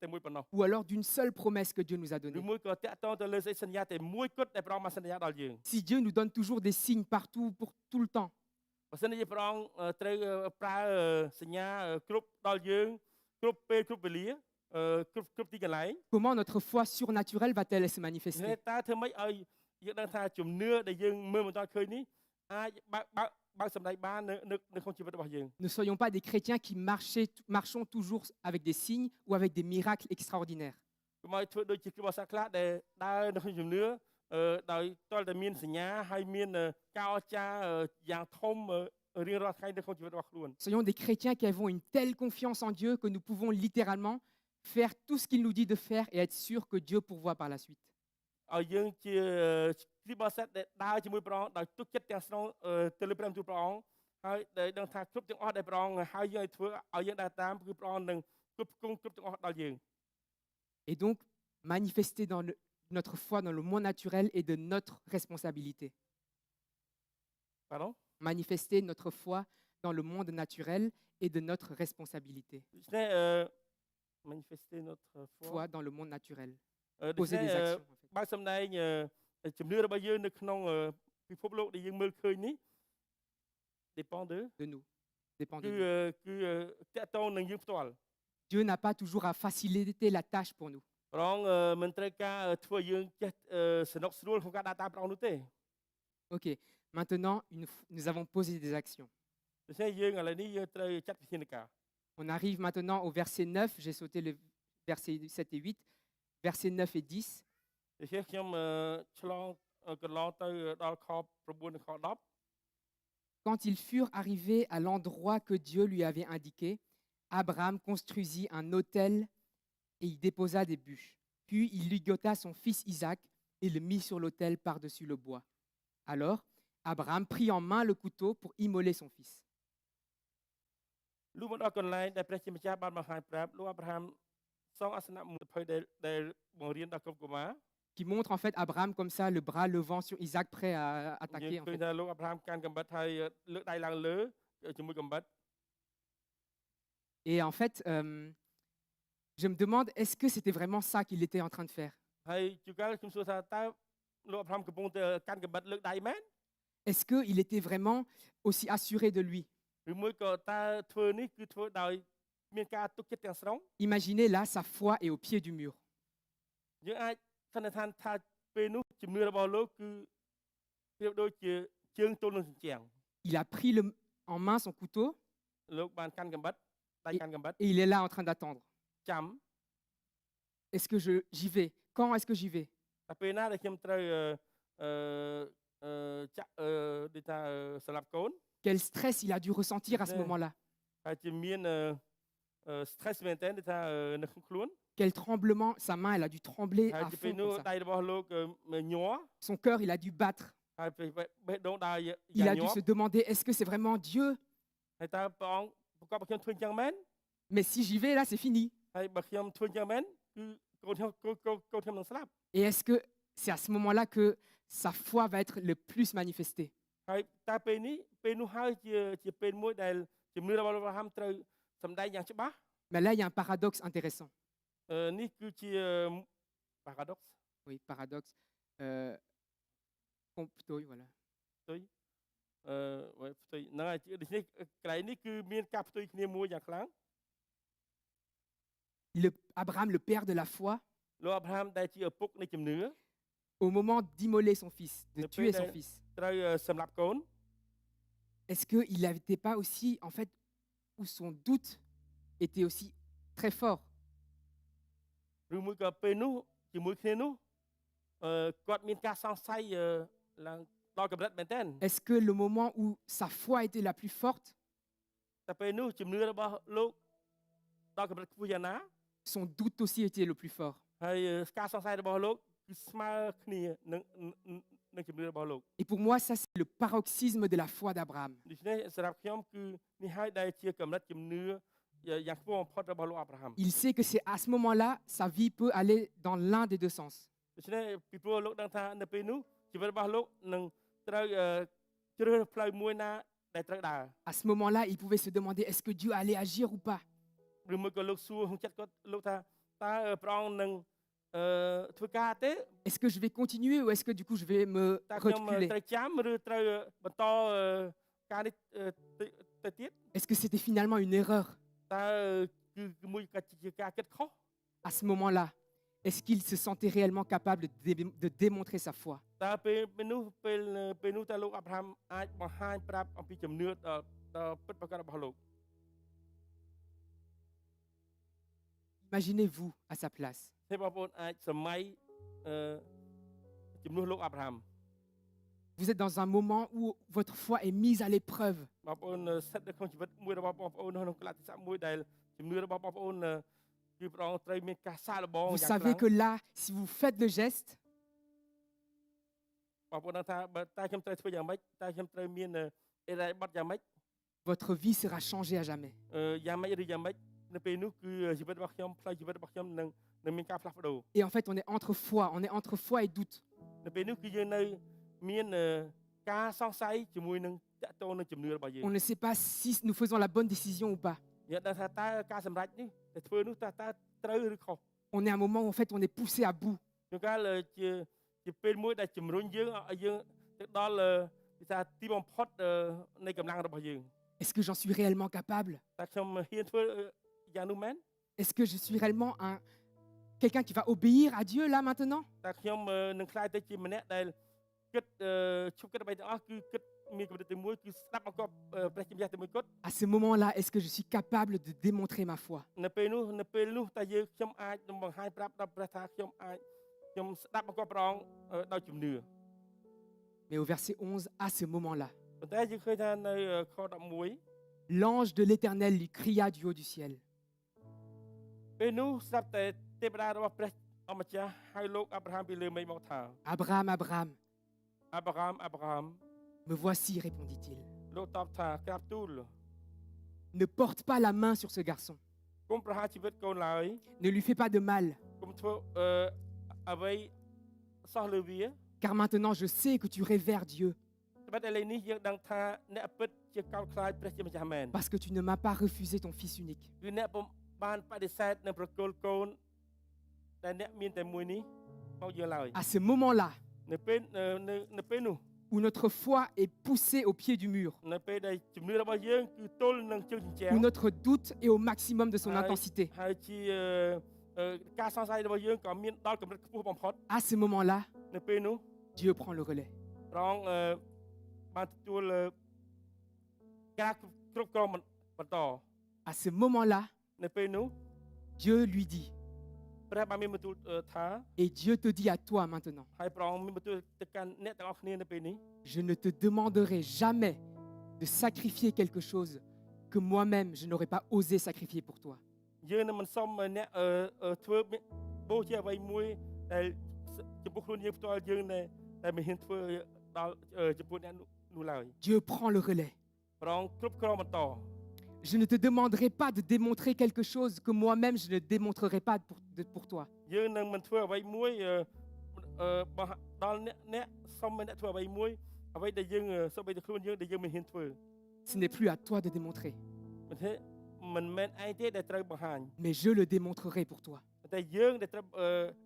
តែមួយប៉ុណ្ណោះ Ou alors d'une seule promesse que Dieu nous a ឬ donnée. មួយក៏តកតងទៅលើសេចក្តីសន្យាតែមួយគត់ដែលព្រះអង្គបានសន្យាដល់យើង Si Dieu nous donne toujours des signes partout, pour tout le temps, បើសិនជាព្រះអង្គត្រូវប្រើសញ្ញាគ្រប់ដល់យើងគ្រប់ពេលគ្រប់វេលាគ្រប់ទីកន្លែង comment notre foi surnaturelle va-t-elle se នេះ manifester? តើធ្វើម៉េចឲ្យយើងដឹងថាជំនឿដែលយើងមើលមិនទាន់ឃើញនេះអាចបើកសម្ដែងបាននៅក្នុងជីវិតរបស់យើង Ne soyons pas des chrétiens qui marchons toujours avec des signes ou avec des miracles extraordinaires. កុំឲ្យធ្វើដូចជាគ្រូបាសាខ្លះដែលដើរនៅក្នុងជំនឿដោយតលតែមានសញ្ញាហើយមានការអស្ចារ្យយ៉ាងធំរៀងរាល់ថ្ងៃនៅក្នុងជីវិតរបស់ខ្លួន Soyons des chrétiens qui avons une telle confiance en Dieu que nous pouvons littéralement faire tout ce qu'il nous dit de faire et être sûrs que Dieu pourvoit par la suite. ឲ្យយើងជាគ្រីស្ទបរិស័ទដែលដើរជាមួយព្រះអង្គដោយទុកចិត្តទាំងស្រុងទៅលើព្រះបន្ទូលព្រះអង្គហើយដែលដឹងថាគ្រប់ទាំងអស់ដែលព្រះអង្គហៅយើងឲ្យធ្វើឲ្យយើងដើរតាមគឺព្រះអង្គនឹងគ្រប់គ្រងគ្រប់ទាំងអស់ដល់យើង Et donc, manifester notre foi dans le monde naturel est de notre responsabilité. Pardon? Manifester notre foi dans le monde naturel est de notre responsabilité. ដូច្នេះ manifester notre foi Foi dans le monde naturel. ដូច្ Poser នេះ des actions. En fait. បើកសម្ដែងជំនឿរបស់យើងនៅក្នុងពិភពលោកដែលយើងមើលឃើញនេះ dépend de De nous. Dépend de គឺ nous. គឺតកតងនឹងយើងផ្ទាល់ Dieu n'a pas toujours à faciliter la tâche pour nous. ព្រះអង្គមិនត្រូវការធ្វើឲ្យយើងចេះសនុកស្រួលក្នុងការដើរតាមព្រះអង្គនោះទេ Ok. Maintenant, nous avons posé des actions. ដូច្នេះយើងឥឡូវនេះយើងត្រូវចាត់វិធានការ On arrive maintenant au verset 9. J'ai sauté le verset 7 et 8. Versets 9 et 10. ដូច្នេះខ្ញុំឆ្លងកន្លងទៅដល់ខ9និងខ10 Quand ils furent arrivés à l'endroit que Dieu lui avait indiqué, Abraham construisit un autel et y déposa des bûches. Puis il ligota son fils Isaac et le mit sur l'autel par-dessus le bois. Alors, Abraham prit en main le couteau pour immoler son fils. លុះមកដល់កន្លែងដែលព្រះជាម្ចាស់បានបង្ហាញប្រាប់លោកអាប់រ៉ាហាំសងអាសនៈមួយភ័យដែលបង្រៀនដល់គ្រប់កុមារ Qui montre en fait Abraham comme ça, le bras levant sur Isaac, prêt à យើង attaquer. En ឃើញ fait. ថាលោកអាប់រ៉ាហាំកាន់កាំបិតហើយលើកដៃឡើងលើជាមួយកាំបិត Et en fait, je me demande, est-ce que c'était vraiment ça qu'il était en train de faire? ហើយជួនកាលខ្ញុំសួរថាតើលោកអាប់រ៉ាហាំកំពុងតែកាន់កាំបិតលើកដៃមែន Est-ce qu'il était vraiment aussi assuré de lui? ឬមួយក៏តើធ្វើនេះគឺធ្វើដោយមានការទុកចិត្តទាំងស្រុង Imaginez là, sa foi est au pied du mur. យើងអាចសន្និដ្ឋានថាពេលនោះជំនឿរបស់លោកគឺប្រៀបដូចជាជើងទល់នឹងជញ្ជាំង Il a pris en main son couteau លោកបានកាន់កាំបិតដៃកាន់កាំបិត et il est là en train d'attendre. ចាំ Est-ce que j'y vais? Quand est-ce que j'y vais? តែពេលណាដែលខ្ញុំត្រូវចាក់ដូចថាសម្រាប់កូន Quel stress il a dû ressentir à ce Ouais. moment-là? ហើយជាមានstress មែនតើដូចថានៅក្នុងខ្លួន Quel tremblement, sa main, elle a dû trembler ហើយ à ជាពេល fond នោះ comme ça. ដៃរបស់លោកញ័រ Son cœur, il a dû battre. ហើយពេលបេះដូងដើរ Il យ៉ាង a dû ញាប់ se demander, est-ce que c'est vraiment Dieu? ហើយតើព្រះអង្គប្រកបឲ្យខ្ញុំធ្វើអញ្ចឹងមែន Mais si j'y vais, là, c'est fini. ហើយបើខ្ញុំធ្វើអញ្ចឹងមែនគឺកូនខ្ញុំនឹងស្លាប់ Et est-ce que c'est à ce moment-là que sa foi va être le plus manifestée? ហើយតើពេលនោះហើយជាពេលមួយដែលជំនឿរបស់លោកអាប់រ៉ាហាំត្រូវសម្ដែងយ៉ាងច្បាស់ Mais là, il y a un paradoxe intéressant. នេះគឺជា paradox Oui, paradoxe. Plutôt, voilà. ផ្ទុយផ្ទុយហ្នឹងហើយដូច្នេះកន្លែងនេះគឺមានការផ្ទុយគ្នាមួយយ៉ាងខ្លាំង Abraham, le père de la foi, លោកអាប់រ៉ាហាំដែលជាឪពុកនៃជំនឿ au moment d'immoler son fils, de Le tuer père son de- fils, ត្រូវសម្លាប់កូន est-ce qu'il n'était pas aussi, en fait, où son doute était aussi très fort? ឬមួយក៏ពេលនោះជាមួយគ្នានោះគាត់មានការសង្ស័យឡើងដល់កម្រិតមែនទែន Est-ce que le moment où sa foi était la plus forte, តែពេលនោះជំនឿរបស់លោកដល់កម្រិតខ្ពស់យ៉ាងណា son doute aussi était le plus fort? ហើយការសង្ស័យរបស់លោកគឺស្មើគ្នានឹងជំនឿរបស់លោក Et pour moi, ça, c'est le paroxysme de la foi d'Abraham. ដូច្នេះសម្រាប់ខ្ញុំគឺនេះហើយដែលជាកម្រិតជំនឿយ៉ាងខ្ពស់បំផុតរបស់លោកអាប់រ៉ាហាំ Il sait que c'est à ce moment-là, sa vie peut aller dans l'un des deux sens. ដូច្នេះពីព្រោះលោកដឹងថានៅពេលនោះជីវិតរបស់លោកនឹងត្រូវជ្រើសរើសផ្លូវមួយណាដែលត្រូវដើរ À ce moment-là, il pouvait se demander, est-ce que Dieu allait agir ou pas? ឬមួយក៏លោកសួរក្នុងចិត្តគាត់លោកថាតើព្រះអង្គនឹងធ្វើការទេ Est-ce que je vais continuer ou est-ce que du coup je vais me តើខ្ញុំ reculer? ត្រូវចាំឬត្រូវបន្តការនេះទៅទៀត Est-ce que c'était finalement une erreur? តើគឺមួយក៏ជាការគិតខុស À ce moment-là, est-ce qu'il se sentait réellement capable de démontrer sa foi? តើពេលនោះតើលោកអាប់រ៉ាហាំអាចបង្ហាញប្រាប់អំពីជំនឿដ៏ពិតប្រាកដរបស់លោក Imaginez-vous à sa place. ទេបងប្អូនអាចសម័យជំនួសលោកអាប់រ៉ាហាំ Vous êtes dans un moment où votre foi est mise à l'épreuve. បងប្អូនស្ថិតនៅក្នុងជីវិតមួយរបស់បងប្អូនក្នុងកលៈទេសៈមួយដែលជំនឿរបស់បងប្អូនគឺព្រះអង្គត្រូវមានការសាកល្បង Vous យ៉ាងខ្លាំង savez que là, si vous faites le geste, បងប្អូនដឹងថាបើតើខ្ញុំត្រូវធ្វើយ៉ាងម៉េចតើខ្ញុំត្រូវមានអេរ៉ៃបត់យ៉ាងម៉េច votre vie sera changée à jamais. យ៉ាងម៉េចឬយ៉ាងម៉េចនៅពេលនោះគឺជីវិតរបស់ខ្ញុំផ្លូវជីវិតរបស់ខ្ញុំនឹងមានការផ្លាស់ប្ដូរ Et en fait, on est entre foi et doute. នៅពេលនោះគឺយើងនៅមានការសង្ស័យជាមួយនឹងតកតងនឹងជំនឿរបស់យើង On ne sait pas si nous faisons la bonne décision ou pas. យើងដឹងថាតើការសម្រេចនេះដែលធ្វើនោះតើត្រូវឬខុស On est à un moment où en fait, on est poussé à bout. ជួនកាលជាពេលមួយដែលជំរុញយើងឲ្យយើងទៅដល់គេថាទីបំផុតនៃកម្លាំងរបស់យើង Est-ce que j'en suis réellement capable? តើខ្ញុំហ៊ានធ្វើយ៉ាងនោះមែន Est-ce que je suis réellement quelqu'un qui va obéir à Dieu là maintenant? តើខ្ញុំនឹងខ្លាយទៅជាម្នាក់ដែលគិតឈប់គិតអ្វីទាំងអស់គឺគិតមានកម្រិតទីមួយគឺស្ដាប់អង្គព្រះជាម្ចាស់តែមួយគត់ À ce moment-là, est-ce que je suis capable de démontrer ma foi? នៅពេលនោះតើខ្ញុំអាចនឹងបង្ហាញប្រាប់ដល់ព្រះថាខ្ញុំស្ដាប់អង្គព្រះអង្គដោយជំនឿ Mais au verset 11, à ce moment-là, ប៉ុន្តែយើងឃើញថានៅខ11 l'ange de l'Éternel lui cria du haut du ciel. ពេលនោះស្រាប់តែទេវតារបស់ព្រះអម្ចាស់ហៅលោកអាប់រ៉ាហាំពីលើមេឃមកថា Abraham, Abraham, អាប់រ៉ាហាំ me voici, répondit-il. លោកតបថាក្រាបទូល Ne porte pas la main sur ce garçon. កុំប្រហារជីវិតកូនឡើយ Ne lui fais pas de mal, កុំធ្វើអ្វីសោះលើវា car maintenant je sais que tu révères Dieu, តែឥឡូវនេះយើងដឹងថាអ្នកពិតជាកោតខ្លាចព្រះជាម្ចាស់មែន parce que tu ne m'as pas refusé ton fils unique. គឺអ្នកពុំបានបដិសេធនៅប្រគល់កូនតែអ្នកមានតែមួយនេះមកយើងឡើយ À ce moment-là, នៅពេលនោះ où notre foi est poussée au pied du mur, នៅពេលដែលជំនឿរបស់យើងគឺទល់នឹងជើងជញ្ជាំង où notre doute est au maximum de son intensité, ហើយជាការសង្ស័យរបស់យើងក៏មានដល់កម្រិតខ្ពស់បំផុត à ce moment-là, នៅពេលនោះ Dieu prend le relais. ព្រះអង្គបានទទួលការគ្រប់គ្រងបន្ត À ce moment-là, នៅពេលនោះ Dieu lui dit, ព្រះបានមានបន្ទូលថា et Dieu te dit à toi maintenant, ហើយព្រះអង្គមានបន្ទូលទៅកាន់អ្នកទាំងអស់គ្នានៅពេលនេះ je ne te demanderai jamais de sacrifier quelque chose que moi-même je n'aurais pas osé sacrifier pour toi. យើងនឹងមិនសុំអ្នកធ្វើបូជាអ្វីមួយដែលចំពោះខ្លួនយើងផ្ទាល់យើងតែមិនហ៊ានធ្វើដល់ចំពោះអ្នកនោះឡើយ Dieu prend le relais. ព្រះអង្គគ្រប់គ្រងបន្ត Je ne te demanderai pas de démontrer quelque chose que moi-même je ne démontrerai pas pour toi. យើងនឹងមិនធ្វើអ្វីមួយដល់អ្នកសុំអ្នកធ្វើអ្វីមួយអ្វីដែលយើងសុំឲ្យទៅខ្លួនយើងដែលយើងមិនហ៊ានធ្វើ Ce n'est plus à toi de démontrer, មិនមែនឯងទេដែលត្រូវបង្ហាញ mais je le démontrerai pour toi. តែយើងដែលត្រូវ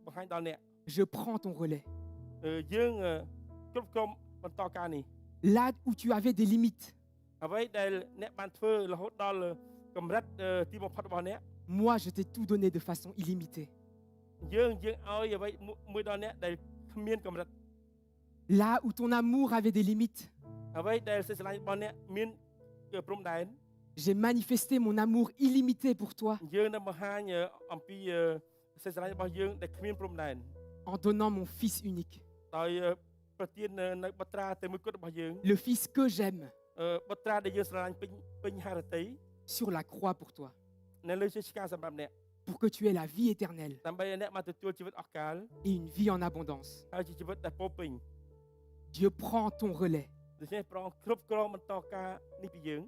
បង្ហាញដល់អ្នក Je prends ton relais. យើងគ្រប់គ្រងបន្តការនេះ Là où tu avais des limites, អ្វីដែលអ្នកបានធ្វើរហូតដល់កម្រិតទីបំផុតរបស់អ្នក moi je t'ai tout donné de façon illimitée. យើងឲ្យអ្វីមួយដល់អ្នកដែលគ្មានកម្រិត Là où ton amour avait des limites, អ្វីដែលសេចក្ដីរបស់អ្នកមានព្រំដែន j'ai manifesté mon amour illimité pour toi យើងនឹងបង្ហាញអំពីសេចក្ដីរបស់យើងដែលគ្មានព្រំដែន en donnant mon fils unique, ដោយប្រទាននៅបុត្រាតែមួយគត់របស់យើង le fils que j'aime, បុត្រាដែលយើងស្រឡាញ់ពេញហឫទ័យ sur la croix pour toi, នៅលើជាឆ្កាសម្រាប់អ្នក pour que tu aies la vie éternelle ដើម្បីឲ្យអ្នកបានទទួលជីវិតអស់កល et une vie en abondance. ហើយជាជីវិតដែលពោរពេញ Dieu prend ton relais. ដូច្នេះព្រះអង្គគ្រប់គ្រងបន្តការនេះពីយើង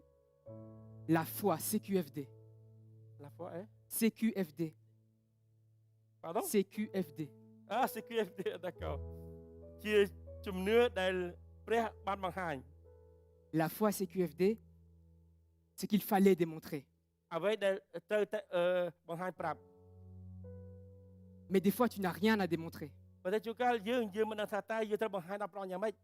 La foi, CQFD. La foi est CQFD. Pardon CQFD. c'est QFD d'accord ជាជំនឿដែលព្រះបានបង្ហាញ La foi CQFD, c'est qu'il fallait démontrer. អ្វីដែលត្រូវតែបង្ហាញប្រាប់ Mais des fois, tu n'as rien à démontrer. ប៉ុន្តែជួនកាលយើងមិនដឹងថាតើយើងត្រូវបង្ហាញដល់ព្រះអង្គយ៉ាងម៉េច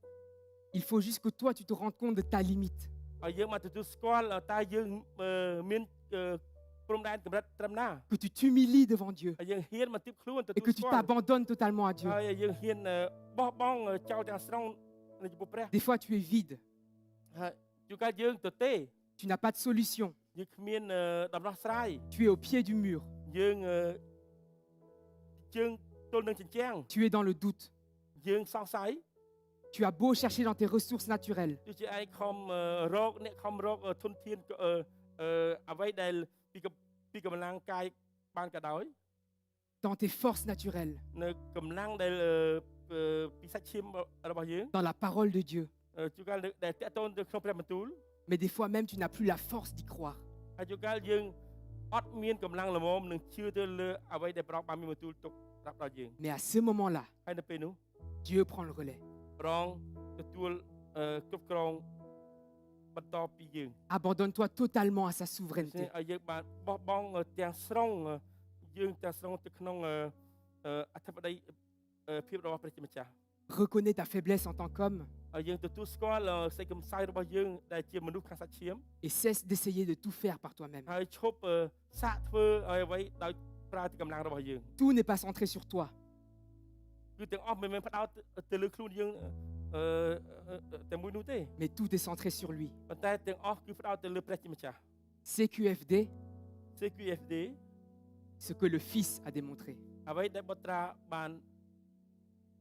Il faut juste que toi, tu te rendes compte de ta limite. ហើយយើងមកទទួលស្គាល់តើយើងមានព្រំដែនកម្រិតត្រឹមណា Que tu t'humilies devant Dieu ហើយយើងហ៊ានមកទីបខ្លួនទ et ទូ que ល tu ស្គាល់ t'abandonnes totalement à Dieu. ហើយយើងហ៊ានបោះបង់ចោលទាំងស្រុងនៅចំពោះព្រះ Des fois, tu es vide. ហើយជួនកាលយើងទទេ Tu n'as pas de solution. យើងគ្មានដំណោះស្រាយ Tu es au pied du mur. យើងជើងទល់នឹងជញ្ជាំង Tu es dans le doute. យើងសង្ស័យ Tu as beau chercher dans tes ressources naturelles. ទោះជាឯងខំរកអ្នកខំរកធនធានអ្វីដែលពីកម្លាំងកាយបានក៏ដោយ Dans tes forces naturelles. នៅកម្លាំងដែល ពីសាច់ឈាមរបស់យើង dans la parole de Dieu. ជួនកាលដែលតកតូនទៅក្នុងព្រះបន្ទូល Mais des fois même, tu n'as plus la force d'y croire. ហើយជួនកាលយើងអត់មានកម្លាំងល្មមនឹងជឿទៅលើអ្វីដែលព្រះអង្គបានមានបន្ទូលទុកប្រាប់ដល់យើង Mais à ce moment-là, ហើយនៅពេលនោះ Dieu prend le relais. ព្រះអង្គទទួលគ្រប់គ្រងបន្តពីយើង Abandonne-toi totalement à sa ដូច្នេះ souveraineté. ឲ្យយើងបានបោះបង់ទាំងស្រុងយើងទាំងស្រុងទៅក្នុងអធិបតីភាពរបស់ព្រះជាម្ចាស់ Reconnais ta faiblesse en tant qu'homme ហើយយើងទទួលស្គាល់សេចក្ដីកំសោយរបស់យើងដែលជាមនុស្សខាងសាច់ឈាម et cesse d'essayer de tout faire par toi-même. ហើយឈប់សាកធ្វើឲ្យអ្វីដោយប្រើទីកម្លាំងរបស់យើង Tout n'est pas centré sur toi, គឺទាំងអស់មិនមែនផ្ដោតទៅលើខ្លួនយើងតែមួយនោះទេ mais tout est centré sur lui. ប៉ុន្តែទាំងអស់គឺផ្ដោតទៅលើព្រះជាម្ចាស់ CQFD, CQFD ce que le Fils a démontré. អ្វីដែលបុត្រាបាន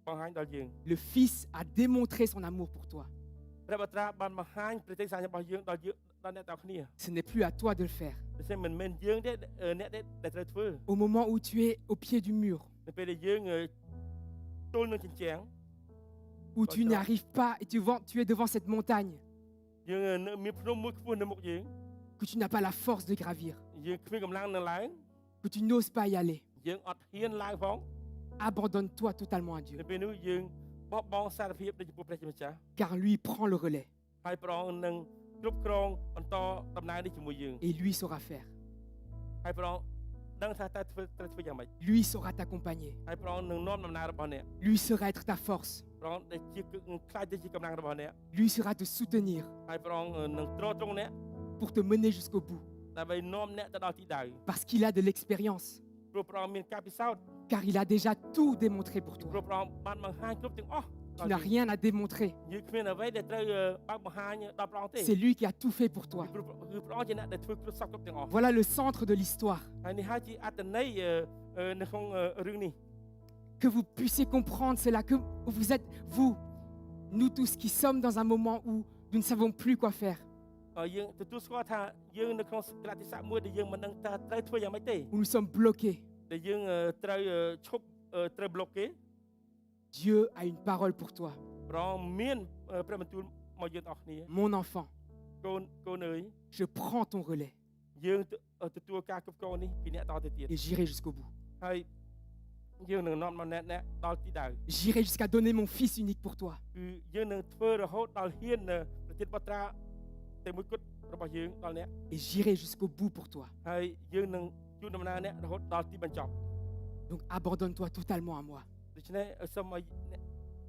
បង្ហាញដល់យើង Le Fils a démontré son amour pour toi. ព្រះបុត្រាបានបង្ហាញព្រះទស្សនៈរបស់យើងដល់យើងដល់អ្នកទាំងគ្នា Ce n'est plus à toi de le faire. ដូច្នេះមិនមែនយើងទេអ្នកដែលត្រូវធ្វើ Au moment où tu es au pied du mur, នៅពេលដែលយើងទល់នឹងជញ្ជាំង où tu n'y arrives pas et tu es devant cette montagne យើងមានភ្នំមួយខ្ពស់នៅមុខយើង que tu n'as pas la force de gravir, យើងគ្មានកម្លាំងនឹងឡើង que tu n'oses pas y aller. យើងអត់ហ៊ានឡើងផង Abandonne-toi totalement à នៅ Dieu, ពេលនោះយើងបោះបង់សារភាពនៅចំពោះព្រះជាម្ចាស់ car lui prend le relais ហើយព្រះអង្គនឹងគ្រប់គ្រងបន្តដំណើរនេះជាមួយយើង et lui saura faire. ហើយព្រះអង្គដឹងថាតើត្រូវធ្វើយ៉ាងម៉េច Lui saura t'accompagner. ហើយព្រះអង្គនឹងនាំដំណើររបស់អ្នក Lui saura être ta force. ព្រះអង្គដែលជាខ្លាចទៅជាកម្លាំងរបស់អ្នក Lui saura te soutenir ហើយព្រះអង្គនឹងទ្រទ្រង់អ្នក pour te mener jusqu'au bout, ដើម្បីនាំអ្នកទៅដល់ទីដៅ parce qu'il a de l'expérience, ព្រោះព្រះអង្គមានការពិសោធន៍ car il a déjà tout démontré pour ព្រោះ toi. ព្រះអង្គបានបង្ហាញគ្រប់ទាំងអស់ Tu n'as rien à démontrer. យើងគ្មានអ្វីដែលត្រូវបើកបង្ហាញដល់ព្រះអង្គទេ C'est lui qui a tout fait pour toi. ព្រោះគឺព្រះអង្គជាអ្នកដែលធ្វើគ្រប់សពគ្រប់ទាំងអស់ Voilà le centre de l'histoire. ហើយនេះហើយជាអត្តន័យនៅក្នុងរឿងនេះ Que vous puissiez comprendre, c'est là que vous êtes, vous, nous tous qui sommes dans un moment où nous ne savons plus quoi faire, យើងទទួលស្គាល់ថាយើងនៅក្នុងកលតិស័កមួយដែលយើងមិនដឹងថាត្រូវធ្វើយ៉ាងម៉េចទេ où nous sommes bloqués. ដែលយើងត្រូវឈប់ត្រូវប្លុកគេ Dieu a une parole pour toi. ព្រះអង្គមានព្រះបន្ទូលមកយើងទាំងអស់គ្នា Mon enfant, កូនអើយ je prends ton relais យើងទទួលការគ្រប់គ្រងនេះពីអ្នកតទៅទៀត et j'irai jusqu'au bout. ហើយយើងនឹងនាំមកអ្នកដល់ទីដៅ J'irai jusqu'à donner mon fils unique pour toi. គឺយើងនឹងធ្វើរហូតដល់ហ៊ានប្រតិបត្តិត្រាតែមួយគត់របស់យើងដល់អ្នក Et j'irai jusqu'au bout pour toi. ហើយយើងនឹងជួនដំណើរអ្នករហូតដល់ទីបញ្ចប់ Donc abandonne-toi totalement à moi. ដូច្នេះសូមឲ្យអ្នក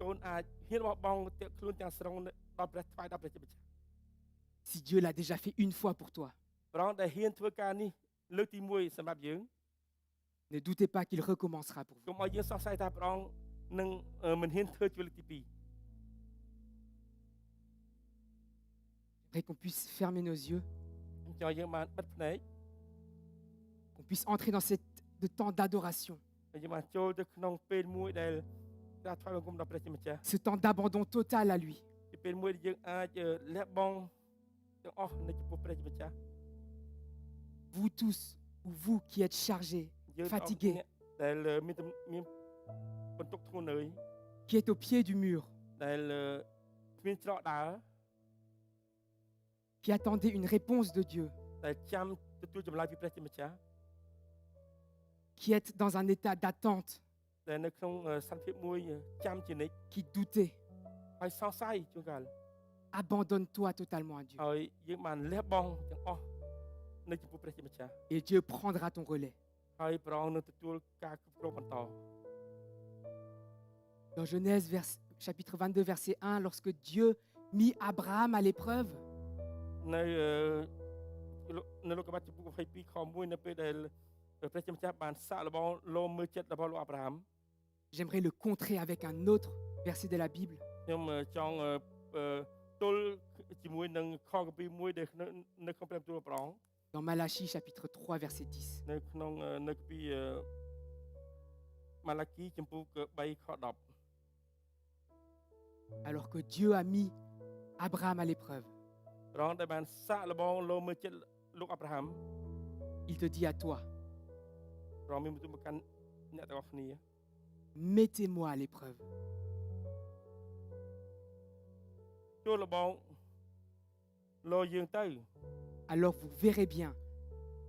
កូនអាចហ៊ានបោះបង់ខ្លួនទាំងស្រុងដល់ព្រះថ្វាយដល់ព្រះជាម្ចាស់ Si Dieu l'a déjà fait une fois pour toi, ព្រះអង្គដែលហ៊ានធ្វើការនេះលើកទី1សម្រាប់យើង ne doutez pas qu'il recommencera pour កុំ vous. ឲ្យយើងសង្ស័យថាព្រះអង្គនឹងមិនហ៊ានធ្វើជាលើកទី2 J'aimerais qu'on puisse fermer nos yeux, ចង់ឲ្យយើងបានបិទភ្នែក qu'on puisse entrer dans ce temps d'adoration, ហើយយើងបានចូលទៅក្នុងពេលមួយដែលការថ្វាយបង្គំដល់ព្រះជាម្ចាស់ ce temps d'abandon total à lui. ជាពេលមួយដែលយើងអាចលះបង់ទាំងអស់នៅចំពោះព្រះជាម្ចាស់ Vous tous, ou vous qui êtes chargés, យើងទាំងអស់ fatigués, អ្នកដែលមានបន្ទុកធ្ងន់នឿយ qui êtes au pied du mur, ដែលគ្មានច្រកដើរ qui attendez une réponse de Dieu, ដែលចាំទទួលចម្លើយពីព្រះជាម្ចាស់ qui êtes dans un état d'attente, ដែលនៅក្នុងសន្តិភាពមួយចាំជានិច្ច qui doutez, ហើយសង្ស័យជួនកាល abandonne-toi totalement à Dieu. ហើយយើងបានលះបង់ទាំងអស់នៅចំពោះព្រះជាម្ចាស់ Et Dieu prendra ton relais. ហើយព្រះអង្គនឹងទទួលការគ្រប់គ្រងបន្ត Dans Genèse chapitre 22, verset 1, lorsque Dieu mit Abraham à l'épreuve, នៅលោកុបាទចំពោះ22ខ1នៅពេលដែលព្រះជាម្ចាស់បានសាកល្បងលោមើលចិត្តរបស់លោកអាប់រ៉ាហាំ j'aimerais le contrer avec un autre verset de la Bible. ខ្ញុំចង់ទល់ជាមួយនឹងខគម្ពីរមួយដែលនៅក្នុងព្រះបន្ទូលព្រះអង្គ Dans Malachie chapitre 3, verset 10. នៅក្នុងនៅគម្ពីរម៉ាឡាគីចំពោះ3ខ10 Alors que Dieu a mis Abraham à l'épreuve, ព្រះអង្គដែលបានសាកល្បងលោមើលចិត្តលោកអាប់រ៉ាហាំ il te dit à toi, ព្រះអង្គមានបន្ទូលមកកាន់អ្នកទាំងអស់គ្នា Mettez-moi à l'épreuve. ចូលលបងលោយើងទៅ Alors vous verrez bien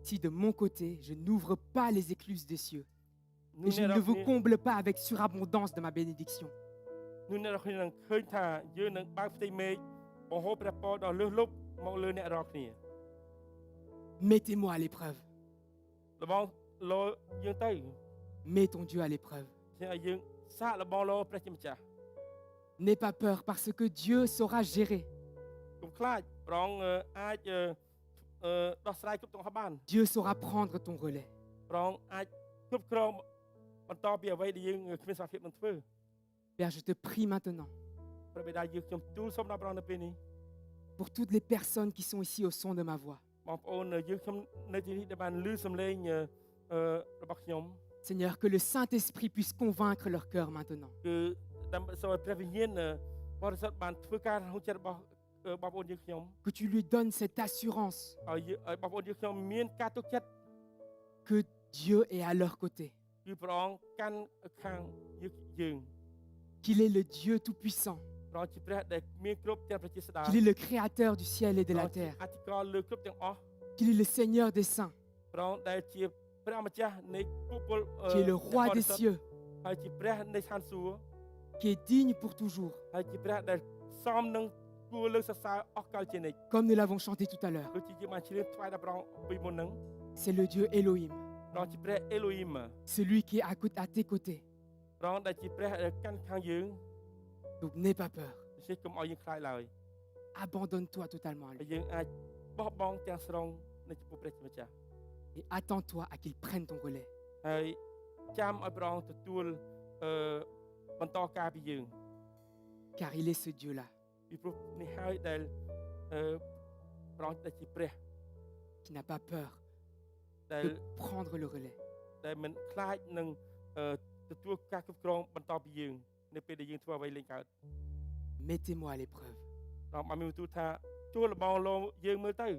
si de mon côté je n'ouvre pas les écluses des cieux et je ne vous comble pas avec surabondance de ma bénédiction. នោះអ្នកនរគ្នានឹងឃើញថាយើងនឹងបើកផ្ទៃមេឃបង្ហូរព្រះពរដ៏លើសលប់មកលើអ្នករាល់គ្នា Mettez-moi à l'épreuve. លបងលោយើងទៅ Mets ton Dieu à l'épreuve. ជាឲ្យយើងសាកលបងលោព្រះជាម្ចាស់ N'aie pas peur parce que Dieu saura gérer. កុំខ្លាចព្រះអង្គអាចដោះស្រាយគ្រប់ទាំងអស់បាន Dieu saura prendre ton relais. ព្រះអង្គអាចគ្រប់គ្រងបន្តពីអ្វីដែលយើងគ្មានសមត្ថភាពនឹងធ្វើ Père, je te prie maintenant ព្រះបិតាយើងខ្ញុំទូលសូមដល់ព្រះអង្គនៅពេលនេះ pour toutes les personnes qui sont ici au son de ma voix. បងប្អូនយើងខ្ញុំនៅទីនេះដែលបានឮសំឡេងរបស់ខ្ញុំ Seigneur, que le Saint-Esprit puisse convaincre leur cœur maintenant. គឺដើម្បីសូមឲ្យព្រះវិញ្ញាណបរិសុទ្ធបានធ្វើការក្នុងចិត្តរបស់បងប្អូនយើងខ្ញុំ Que tu lui donnes cette assurance ឲ្យបងប្អូនយើងខ្ញុំមានការទុកចិត្ត que Dieu est à leur côté. គឺព្រះអង្គកាន់ខាងយើង Qu'il est le Dieu tout-puissant. ព្រះអង្គជាព្រះដែលមានគ្រប់ទាំងប្រជាស្ដា Qu'il est le créateur du ciel et de la terre. អធិការលើគ្រប់ទាំងអស់ Qu'il est le Seigneur des saints. ព្រះអង្គដែលជាព្រះម្ចាស់នៃពួកពល Qui est le roi des cieux. ហើយជាព្រះនៃឋានសួគ៌ Qui est digne pour toujours. ហើយជាព្រះដែលសមនឹងគួរលើកសរសើរអស់កលជានិច្ច Comme nous l'avons chanté tout à l'heure. ដូចជាយើងបានជ្រាបថ្វាយដល់ព្រះអង្គពីមុនហ្នឹង C'est le Dieu Elohim. ព្រះអង្គជាព្រះអេឡូហ៊ីម Celui qui est à tes côtés. ព្រះអង្គដែលជាព្រះដែលកាន់ខាងយើង Donc n'aie pas peur. ដូច្នេះកុំឲ្យយើងខ្លាចឡើយ Abandonne-toi totalement à ហើយ lui. យើងអាចបោះបង់ទាំងស្រុងនៅចំពោះព្រះជាម្ចាស់ Et attends-toi à qu'il prenne ton relais. ហើយចាំឲ្យព្រះអង្គទទួលបន្តការពីយើង Car il est ce Dieu-là. ពីព្រោះនេះហើយដែលព្រះអង្គដែលជាព្រះ Qui n'a pas peur ដែល de prendre le relais. ដែលមិនខ្លាចនឹងទទួលការគ្រប់គ្រងបន្តពីយើងនៅពេលដែលយើងធ្វើអ្វីលេងកើត Mettez-moi à l'épreuve. ព្រះអង្គបានមានបន្ទូលថាចូលលបងលោយើងមើលទៅ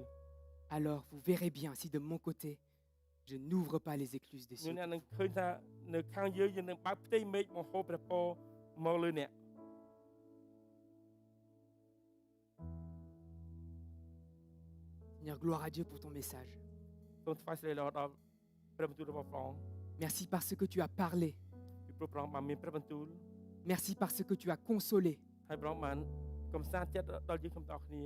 Alors vous verrez bien si de mon côté, je n'ouvre pas les écluses des អ្នក cieux. នឹងឃើញថានៅខាងយើងយើងនឹងបើកផ្ទៃមេឃបង្ហូរព្រះពរមកលើអ្នក Seigneur, gloire à Dieu pour ton message. សូមថ្វាយស្រីល្អដល់ព្រះបន្ទូលរបស់ព្រះអង្គ Merci parce que tu as parlé. ពីព្រោះព្រះអង្គបានមានព្រះបន្ទូល Merci parce que tu as consolé. ហើយព្រះអង្គបានកំសាន្តចិត្តដល់យើងទាំងអស់គ្នា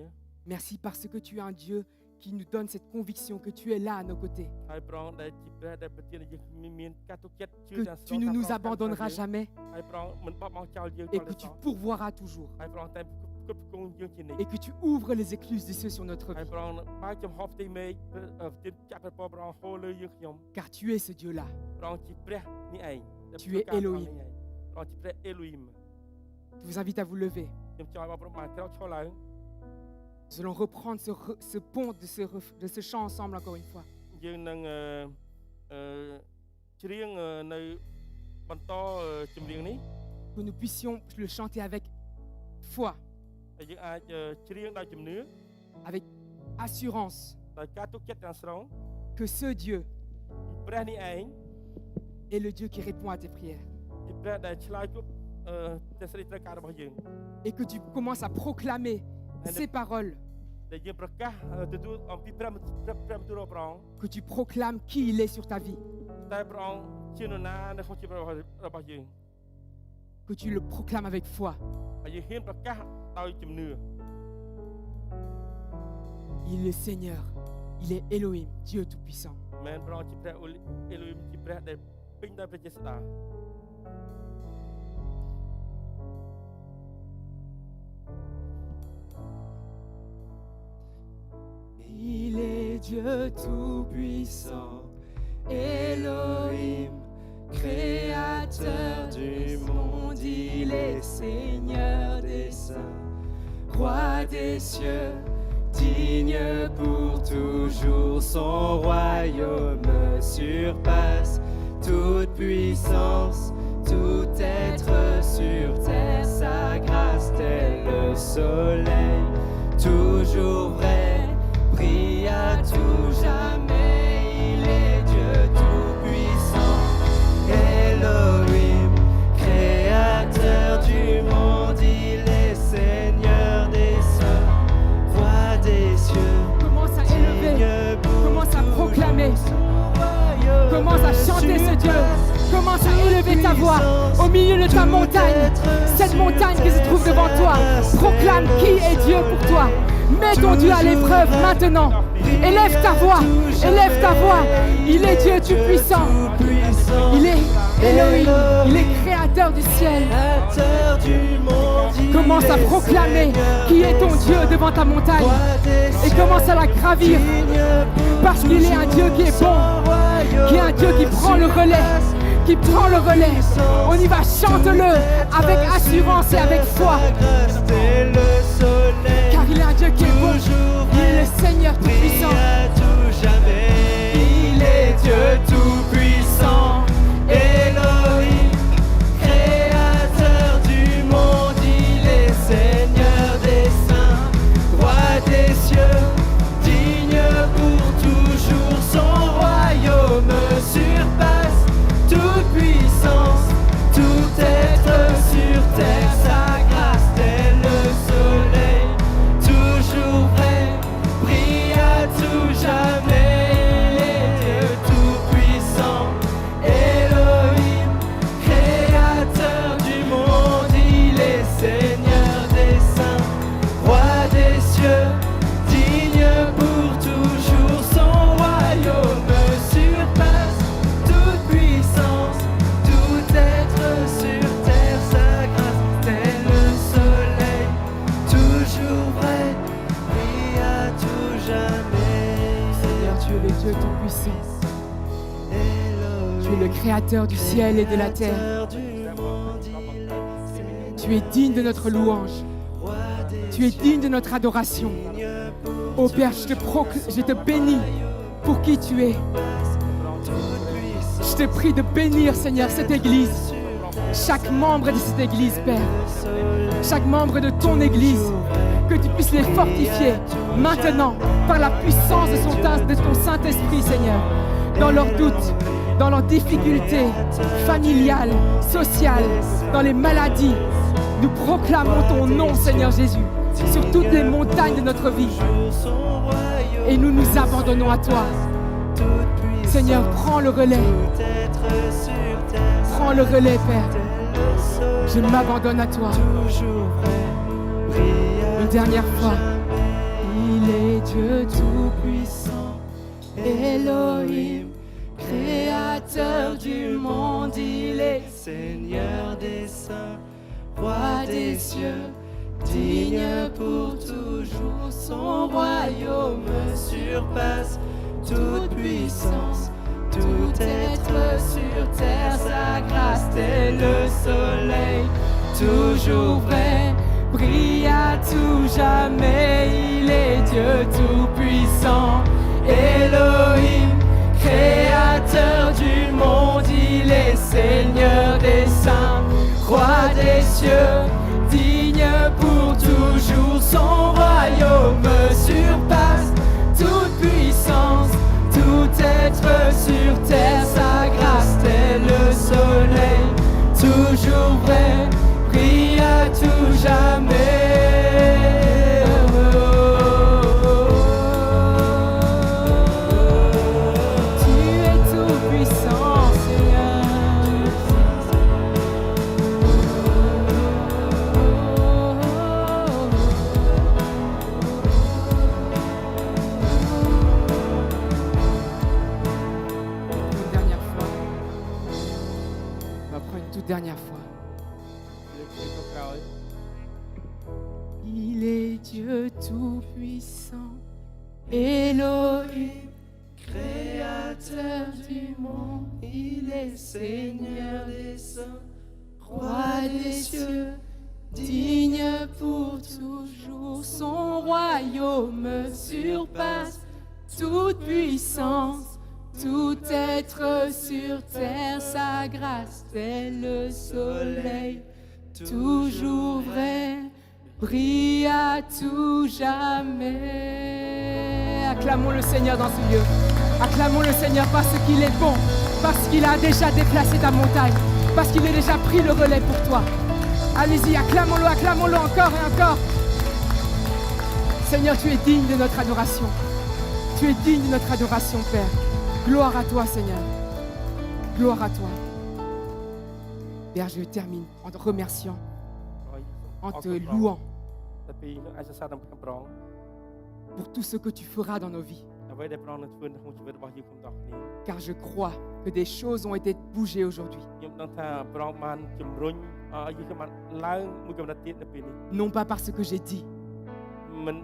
Merci parce que tu es un Dieu qui nous donne cette conviction que tu es là à nos côtés. ហើយព្រះអង្គដែលជាព្រះដែលប្រទានឲ្យយើងមានការទុកចិត្តជឿ Que ទាំងស្រុ tu ង ne ថា nous ព្រះអង្គ abandonneras jamais ហើយព្រះអង្គមិនបោះបង់ចោលយើង et ដល់ que ទេ tu pourvoiras toujours. ហើយព្រះអង្គតែគ្រប់គ្រងយើងជានិច្ច Et que tu ouvres les écluses des cieux sur notre ហើយ vie. ព្រះអង្គបើកចំហផ្ទៃមេឃប្រទានចាក់ព្រះពរព្រះអង្គហូរលើយើងខ្ញុំ Car tu es ce Dieu-là. ព្រះអង្គជាព្រះនេះឯង Tu es Elohim. ព្រះអង្គជាព្រះអេឡូហ៊ីម Je vous invite à vous lever. ខ្ញុំចង់ឲ្យបងប្អូនបានក្រោកឈរឡើង Nous allons reprendre ce pont de ce chant ensemble encore une fois. យើងនឹងច្រៀងនៅបន្តចម្រៀងនេះ Que nous puissions le chanter avec foi, ហើយយើងអាចច្រៀងដោយជំនឿ avec assurance ដោយការទុកចិត្តទាំងស្រុង que ce Dieu ព្រះនេះឯង est le Dieu qui répond à tes prières. ជាព្រះដែលឆ្លើយគ្រប់តែសេចក្តីត្រូវការរបស់យើង Et que tu commences à proclamer ces paroles, ដែលយើងប្រកាសទទួលអំពីព្រះបន្ទូលរបស់ព្រះអង្គ que tu proclames qui il est sur ta vie, តែព្រះអង្គជានរណានៅក្នុងជីវិតរបស់យើង que tu le proclames avec foi. ហើយយើងហ៊ានប្រកាសដោយជំនឿ Il est le Seigneur, il est Elohim, Dieu tout-puissant. មែនព្រះអង្គជាព្រះអេឡូហ៊ីមជាព្រះដែលពេញដោយព្រះចេស្តា Il est Dieu tout-puissant, Elohim, créateur du monde, il est Seigneur des saints, roi des cieux, digne pour toujours, son royaume surpasse toute puissance, tout être sur terre, sa grâce tel le soleil, toujours vrai, brille à tout jamais, il est Dieu tout-puissant, Elohim, Commence à chanter ce Dieu. Commence à élever ta voix au milieu de ta montagne. Cette montagne qui se trouve devant toi. Proclame qui est Dieu pour toi. Mets ton Dieu à l'épreuve maintenant. Élève ta voix. Élève ta voix. Il est Dieu Tout-Puissant. Il est Elohim. Il est créateur du ciel. Commence à proclamer qui est ton Dieu devant ta montagne. Et commence à la gravir. Parce qu'il est un Dieu qui est bon. Qui est un Dieu qui prend le relais. Qui prend le relais. On y va, chante-le avec assurance et avec foi. Car il est un Dieu qui est bon. Il est le Seigneur Tout-Puissant. Il est Dieu Tout-Puissant. Elohim, créateur du monde. Il est Seigneur des saints, roi des cieux, digne pour toujours. Son royaume surpasse toute puissance, tout être sur terre. Sa grâce tel le soleil, toujours vrai, brille à tout jamais. Dieu tout-puissant, Elohim, créateur du monde. Il est Seigneur des saints, roi des cieux, digne pour toujours. Son royaume surpasse toute puissance, tout être sur terre. Sa grâce tel le soleil, toujours vrai, brille à tout jamais. Seigneur, tu es le Dieu Tout-Puissant. Tu es le créateur du ciel et de la terre. Tu es digne de notre louange. Tu es digne de notre adoration. Ô Père, je te bénis pour qui tu es. Je te prie de bénir, Seigneur, cette église. Chaque membre de cette église, Père. Chaque membre de ton église. Que tu puisses les fortifier maintenant par la puissance de ton Saint-Esprit, Seigneur. Dans leurs doutes, dans leurs difficultés familiales, sociales, dans les maladies. Nous proclamons ton nom, Seigneur Jésus, sur toutes les montagnes de notre vie. Et nous nous abandonnons à toi. Seigneur, prends le relais. Prends le relais, Père. Je m'abandonne à toi. Une dernière fois. Il est Dieu Tout-Puissant, Elohim, créateur du monde. Il est Seigneur des saints, roi des cieux, digne pour toujours. Son royaume surpasse toute puissance, tout être sur terre. Sa grâce tel le soleil, toujours vrai, brille à tout jamais. Il est Dieu Tout-Puissant, Elohim, créateur du monde. Il est Seigneur des saints, roi des cieux, digne pour toujours. Son royaume surpasse toute puissance, tout être sur terre. Sa grâce tel le soleil, toujours vrai, brille à tout jamais. Tu es tout-puissant, Seigneur. Une dernière fois. On va prendre une toute dernière fois. Il est Dieu Tout-Puissant, Elohim, créateur du monde. Il est Seigneur des saints, roi des cieux, digne pour toujours. Son royaume surpasse toute puissance, tout être sur terre. Sa grâce tel le soleil, toujours vrai, brille à tout jamais. Acclamons le Seigneur dans ce lieu. Acclamons le Seigneur parce qu'il est bon, parce qu'il a déjà déplacé ta montagne, parce qu'il a déjà pris le relais pour toi. Allez-y, acclamons-le encore et encore. Seigneur, tu es digne de notre adoration. Tu es digne de notre adoration, Père. Gloire à toi, Seigneur. Gloire à toi. Père, je termine en te remerciant, ហើយសូម en អរ te គុណព្រះអង្គ louant តែពីនឹងអាចសរសើរដល់ព្រះអង្គ pour tout ce que tu feras dans nos vies. អ្វីដែលព្រះអង្គនឹងធ្វើនៅក្នុងជីវិតរបស់យើងទាំងអស់គ្នា Car je crois que des choses ont été bougées aujourd'hui. ខ្ញុំដឹងថាព្រះអង្គបានជំរុញឲ្យយើងបានឡើងមួយកម្រិតទៀតនៅពេលនេះ Non pas parce que j'ai dit, មិន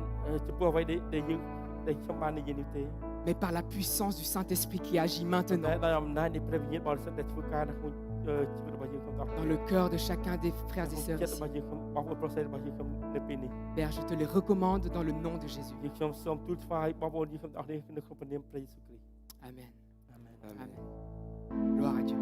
ចំពោះអ្វីដែលខ្ញុំបាននិយាយនេះទេ mais par la puissance du Saint-Esprit qui agit តែ maintenant ដោយអំណាចនៃព្រះវិញ្ញាណបរិសុទ្ធដែលធ្វើការនៅក្នុងជីវិតរបស់យើងទាំងអស់ dans le cœur de chacun des frères et ក្នុង sœurs ចិត្ត ici. របស់យើងខ្ញុំបងប្អូនប្រុសស្រីរបស់យើងខ្ញុំនៅពេលនេះ Père, je te les recommande dans le nom de Jésus. យើងខ្ញុំសូមទូលថ្វាយបងប្អូនយើងខ្ញុំទាំងអស់គ្នានៅក្នុងព្រះនាមព្រះយេស៊ូវគ្រីស្ទ Amen. អាមែន Amen. Gloire à Dieu.